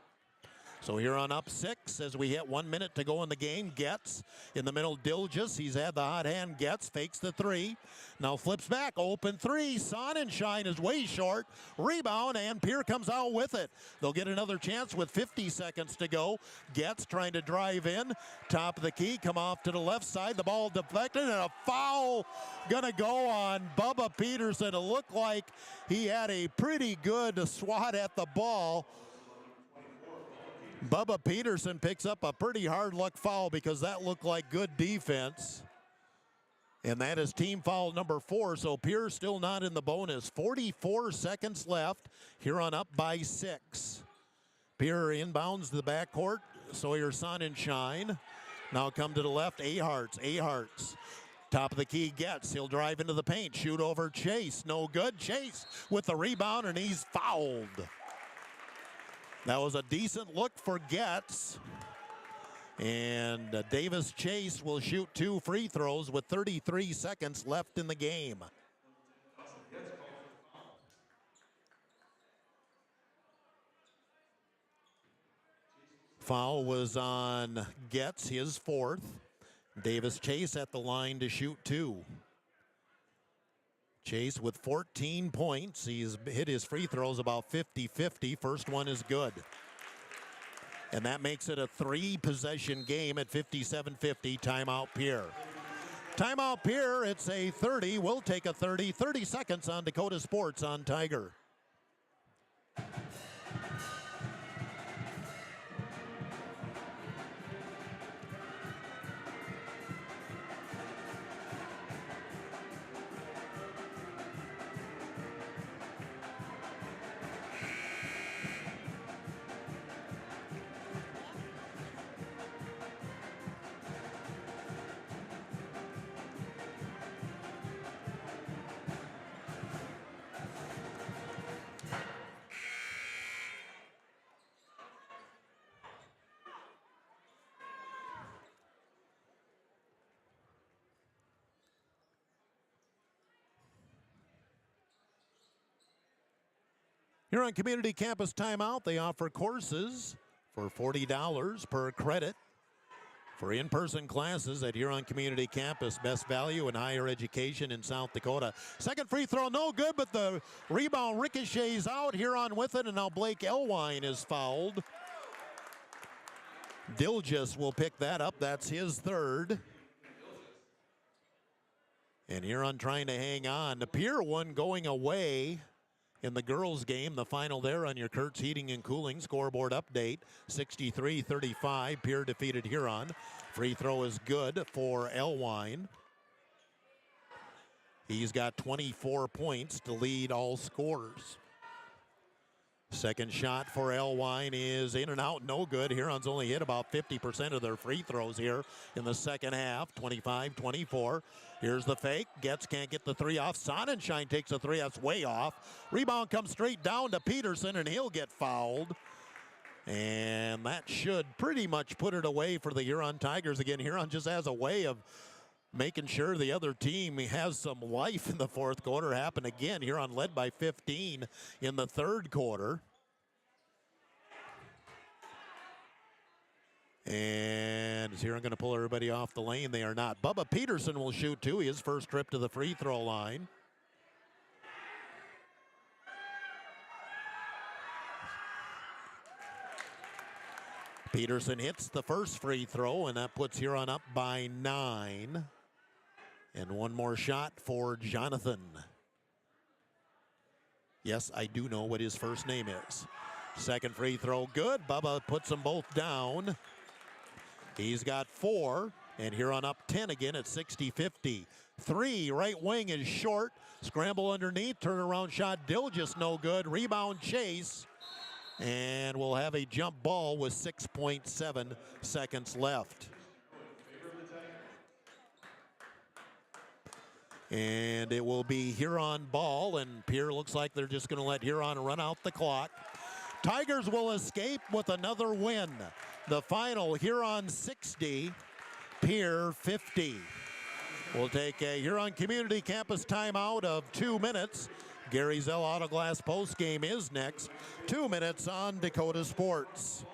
So Huron up 6 as we hit 1 minute to go in the game. Getz in the middle, Dilges. He's had the hot hand. Getz fakes the 3. Now flips back. Open 3. Sonnenschein is way short. Rebound, and Pierre comes out with it. They'll get another chance with 50 seconds to go. Getz trying to drive in. Top of the key. Come off to the left side. The ball deflected, and a foul going to go on Bubba Peterson. It looked like he had a pretty good swat at the ball. Bubba Peterson picks up a pretty hard luck foul because that looked like good defense. And that is team foul number 4, so Pierre still not in the bonus. 44 seconds left. Huron up by 6. Pierre inbounds the backcourt. Sawyer Sonnenschein. Now come to the left. Aharts. Top of the key Getz. He'll drive into the paint. Shoot over Chase. No good. Chase with the rebound, and he's fouled. That was a decent look for Getz. And Davis Chase will shoot 2 free throws with 33 seconds left in the game. Foul was on Getz, his 4th. Davis Chase at the line to shoot 2. Chase with 14 points. He's hit his free throws about 50-50. First one is good. And that makes it a 3-possession game at 57-50. Timeout Pierre. Timeout Pierre, it's a 30. We'll take a 30. 30 seconds on Dakota Sports on Tiger. Here on Community Campus Timeout, they offer courses for $40 per credit for in-person classes at Huron Community Campus. Best value in higher education in South Dakota. Second free throw, no good, but the rebound ricochets out. Huron with it, and now Blake Elwine is fouled. Dilges will pick that up. That's his 3rd. And Huron trying to hang on. The Pierre one going away in the girls' game. The final there on your Kurtz Heating and Cooling scoreboard update. 63-35. Pierre defeated Huron. Free throw is good for Elwine. He's got 24 points to lead all scorers. Second shot for Elwine is in and out, no good. Huron's only hit about 50% of their free throws here in the second half, 25-24. Here's the fake. Getz can't get the 3 off. Sonnenschein takes a 3. That's way off. Rebound comes straight down to Peterson, and he'll get fouled. And that should pretty much put it away for the Huron Tigers. Again, Huron just has a way of making sure the other team has some life in the fourth quarter. Happened again. Huron led by 15 in the third quarter. And is Huron going to pull everybody off the lane? They are not. Bubba Peterson will shoot 2. His first trip to the free throw line. Peterson hits the first free throw, and that puts Huron up by 9. And one more shot for Jonathan. Yes, I do know what his first name is. Second free throw, good. Bubba puts them both down. He's got 4, and Huron up 10 again at 60-50. 3, right wing is short. Scramble underneath, turnaround shot, Dilges no good. Rebound Chase. And we'll have a jump ball with 6.7 seconds left. And it will be Huron ball, and Pierre looks like they're just going to let Huron run out the clock. Tigers will escape with another win. The final, Huron 60, Pierre 50. We'll take a Huron Community Campus timeout of 2 minutes. Gary Zell Autoglass postgame is next. 2 minutes on Dakota Sports.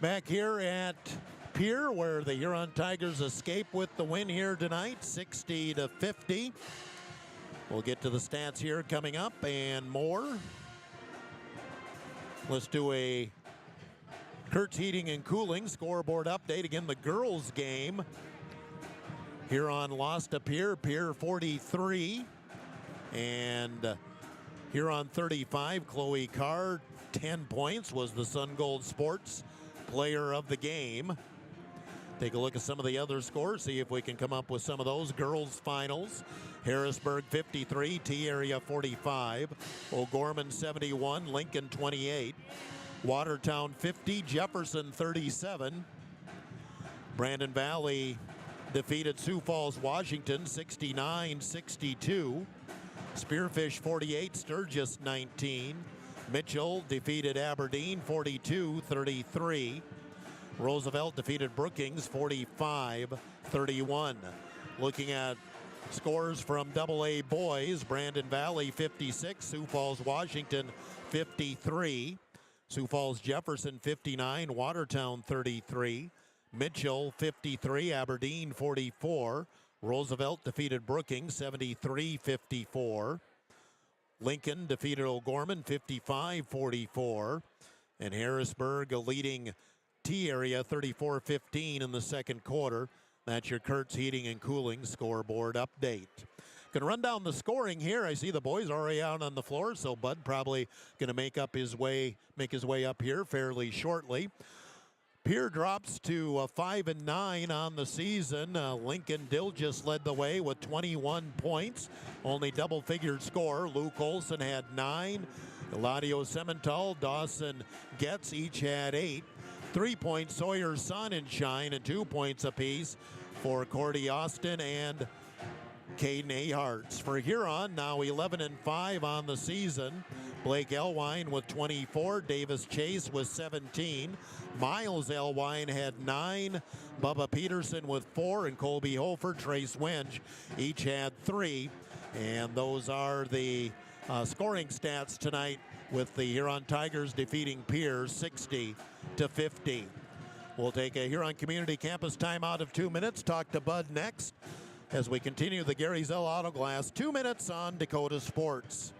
Back here at Pierre, where the Huron Tigers escape with the win here tonight, 60-50. We'll get to the stats here coming up and more. Let's do a Kurtz Heating and Cooling scoreboard update. Again, the girls' game. Huron lost to Pierre, Pierre 43. And Huron 35, Chloe Carr, 10 points, was the Sun Gold Sports player of the game. Take a look at some of the other scores, see if we can come up with some of those. Girls finals, Harrisburg 53, T-Area 45, O'Gorman 71, Lincoln 28, Watertown 50, Jefferson 37. Brandon Valley defeated Sioux Falls, Washington 69-62. Spearfish 48, Sturgis 19. Mitchell defeated Aberdeen 42-33. Roosevelt defeated Brookings 45-31. Looking at scores from AA boys, Brandon Valley 56, Sioux Falls, Washington 53, Sioux Falls, Jefferson 59, Watertown 33, Mitchell 53, Aberdeen 44, Roosevelt defeated Brookings 73-54. Lincoln defeated O'Gorman 55-44. And Harrisburg leading T-Area 34-15 in the second quarter. That's your Kurtz Heating and Cooling scoreboard update. Gonna run down the scoring here. I see the boys already out on the floor, so Bud probably gonna make his way up here fairly shortly. Pierre drops to 5-9 on the season. Lincoln Dill just led the way with 21 points. Only double-figure score. Luke Olson had 9. Eladio Semental, Dawson Getz each had 8. 3 points, Sawyer Sonnenschein, and 2 points apiece for Cordy Austin and Caden Aharts. For Huron, now 11-5 on the season. Blake Elwine with 24, Davis Chase with 17, Miles Elwine had 9, Bubba Peterson with 4, and Colby Hofer, Trace Wench each had 3. And those are the scoring stats tonight, with the Huron Tigers defeating Pierre 60-50. We'll take a Huron Community Campus timeout of 2 minutes. Talk to Bud next as we continue the Gary Zell Auto Glass 2 minutes on Dakota Sports.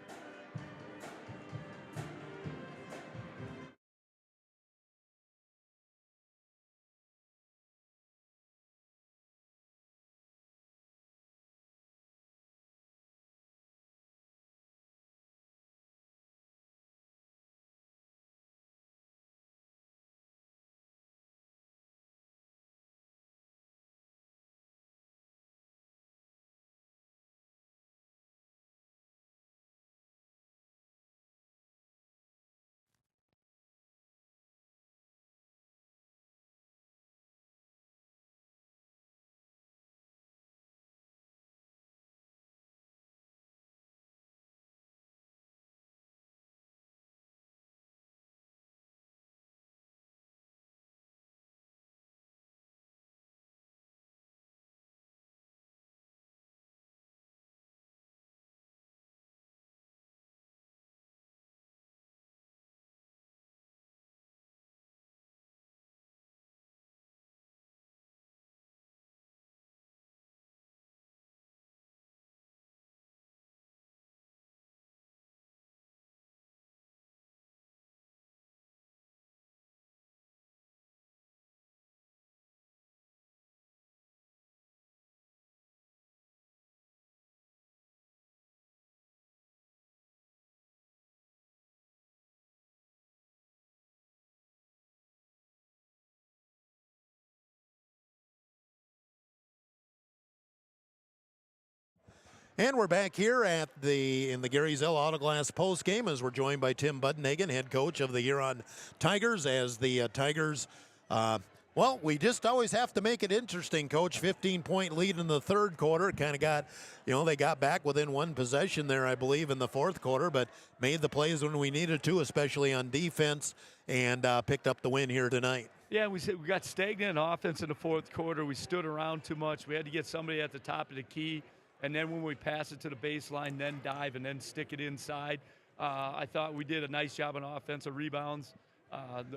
And we're back here in the Gary Zell Auto Glass post game as we're joined by Tim Buddenhagen, head coach of the Huron Tigers, as the Tigers, well, we just always have to make it interesting, Coach. 15-point lead in the third quarter. Kind of got, they got back within one possession there, I believe, in the fourth quarter, but made the plays when we needed to, especially on defense, and picked up the win here tonight. Yeah, we got stagnant offense in the fourth quarter. We stood around too much. We had to get somebody at the top of the key. And then when we pass it to the baseline, then dive and then stick it inside. I thought we did a nice job on offensive rebounds.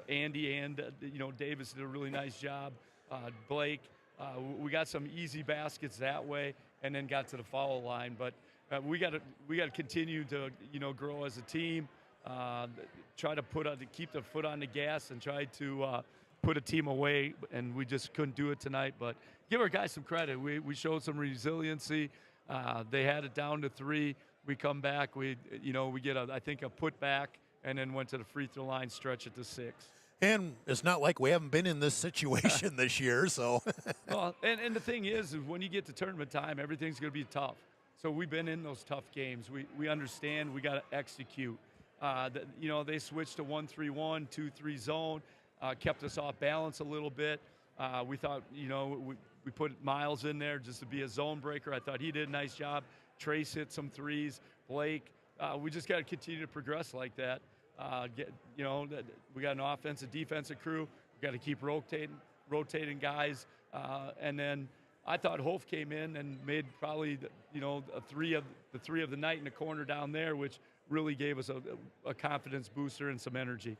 Andy and Davis did a really nice job. Blake, we got some easy baskets that way, and then got to the foul line. But we got to continue to grow as a team. Try to keep the foot on the gas and try to put a team away, and we just couldn't do it tonight. But give our guys some credit. We showed some resiliency. They had it down to 3. We come back. We get a putback, and then went to the free throw line, stretch it to 6. And it's not like we haven't been in this situation this year, so. Well, and the thing is when you get to tournament time, everything's going to be tough. So we've been in those tough games. We understand we got to execute. They switched to 1-3-1, 2-3 zone, kept us off balance a little bit. We thought, we put Miles in there just to be a zone breaker. I thought he did a nice job. Trace hit some threes. Blake, we just got to continue to progress like that. We got an offensive, defensive crew. We got to keep rotating guys. And then I thought Hof came in and made probably the 3 of the night in the corner down there, which really gave us a confidence booster and some energy.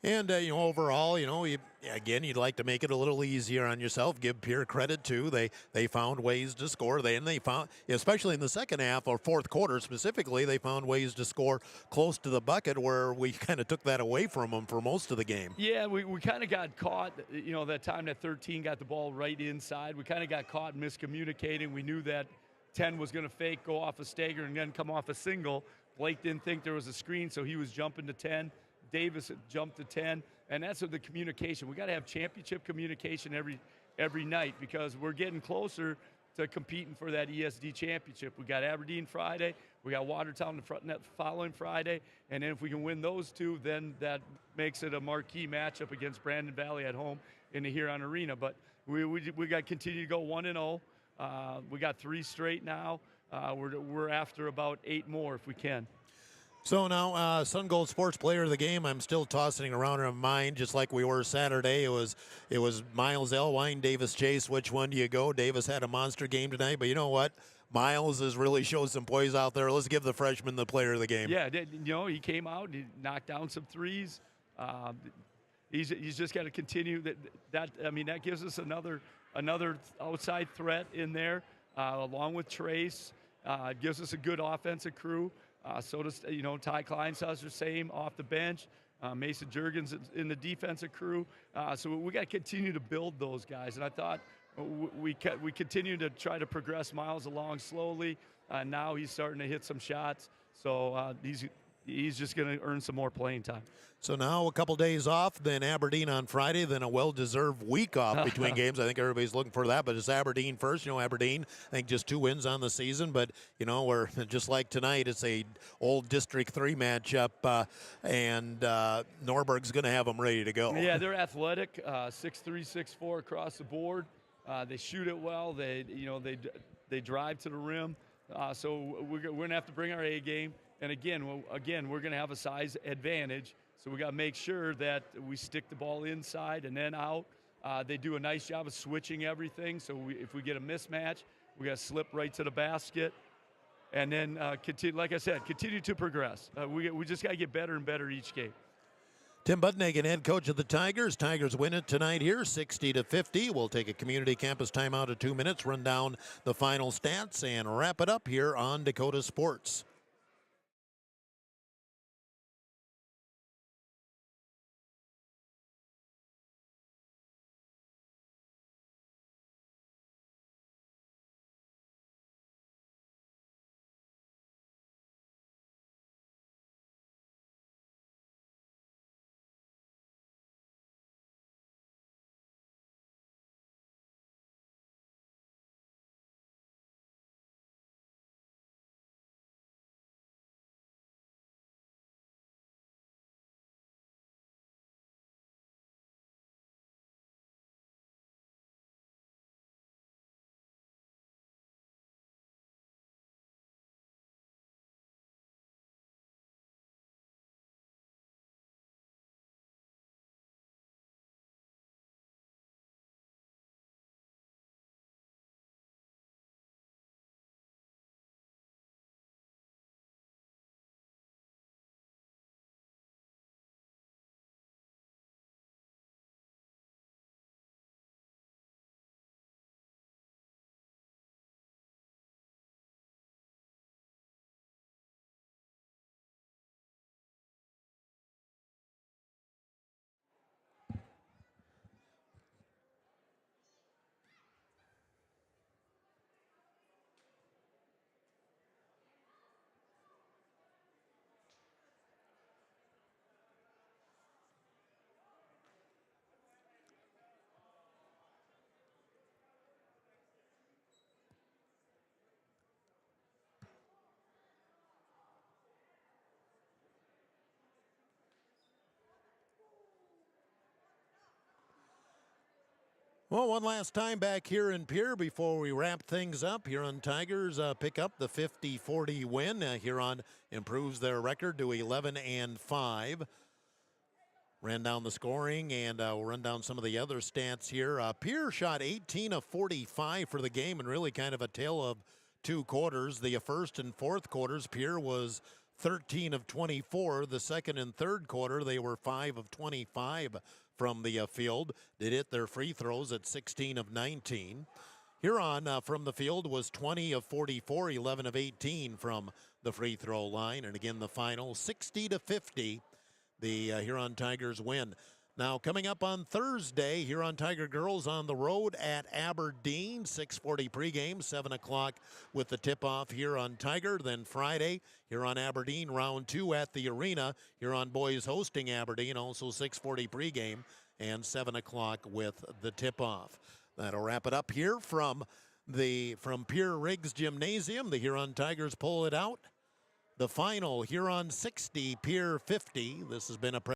And, overall, you'd like to make it a little easier on yourself. Give Pierre credit, too. They found ways to score. They found, especially in the second half or fourth quarter specifically, they found ways to score close to the bucket where we kind of took that away from them for most of the game. Yeah, we kind of got caught, that time that 13 got the ball right inside. We kind of got caught miscommunicating. We knew that 10 was going to fake, go off a stagger, and then come off a single. Blake didn't think there was a screen, so he was jumping to 10. Davis jumped to 10, and that's the communication. We got to have championship communication every night because we're getting closer to competing for that ESD championship. We got Aberdeen Friday, we got Watertown the following Friday, and then if we can win those 2, then that makes it a marquee matchup against Brandon Valley at home in the Huron Arena. But we got to continue to go 1-0. We got 3 straight now. We're after about 8 more if we can. So now, Sun Gold Sports Player of the Game, I'm still tossing around in my mind, just like we were Saturday. It was Miles Elwine, Davis Chase. Which one do you go? Davis had a monster game tonight, but you know what? Miles has really showed some poise out there. Let's give the freshman the Player of the Game. Yeah, he came out, he knocked down some threes. He's just got to continue that. That gives us another outside threat in there, along with Trace. It gives us a good offensive crew. So does Ty Kleinsaus the same off the bench. Mason Jurgens in the defensive crew. So we got to continue to build those guys. And I thought we continue to try to progress Miles along slowly. Now he's starting to hit some shots. So he's just going to earn some more playing time. So now a couple days off, then Aberdeen on Friday, then a well-deserved week off between games. I think everybody's looking for that, but it's Aberdeen first. Aberdeen, I think just 2 wins on the season, but, we're just like tonight, it's a old District 3 matchup, and Norberg's going to have them ready to go. Yeah, they're athletic, 6'3", 6'4" across the board. They shoot it well. They drive to the rim. So we're going to have to bring our A game. And again, we're going to have a size advantage. So we got to make sure that we stick the ball inside and then out. They do a nice job of switching everything. So if we get a mismatch, we got to slip right to the basket. And then continue, like I said, continue to progress. We just got to get better and better each game. Tim Budnagan, head coach of the Tigers. Tigers win it tonight here, 60-50. We'll take a community campus timeout of 2 minutes, run down the final stats, and wrap it up here on Dakota Sports. Well, one last time back here in Pierre before we wrap things up. Huron Tigers pick up the 50-40 win. Huron improves their record to 11-5. Ran down the scoring, and we'll run down some of the other stats here. Pierre shot 18 of 45 for the game, and really kind of a tale of two quarters. The first and fourth quarters, Pierre was 13 of 24. The second and third quarter, they were 5 of 25 from the field. They hit their free throws at 16 of 19. Huron from the field was 20 of 44, 11 of 18 from the free throw line. And again, the final 60-50. The Huron Tigers win. Now, coming up on Thursday, Huron Tiger girls on the road at Aberdeen, 6:40 pregame, 7 o'clock with the tip-off Huron Tiger. Then Friday, Huron Aberdeen, round 2 at the arena. Huron boys hosting Aberdeen, also 6:40 pregame, and 7 o'clock with the tip-off. That'll wrap it up here from Pierre Riggs Gymnasium. The Huron Tigers pull it out. The final, Huron 60, Pierre 50. This has been a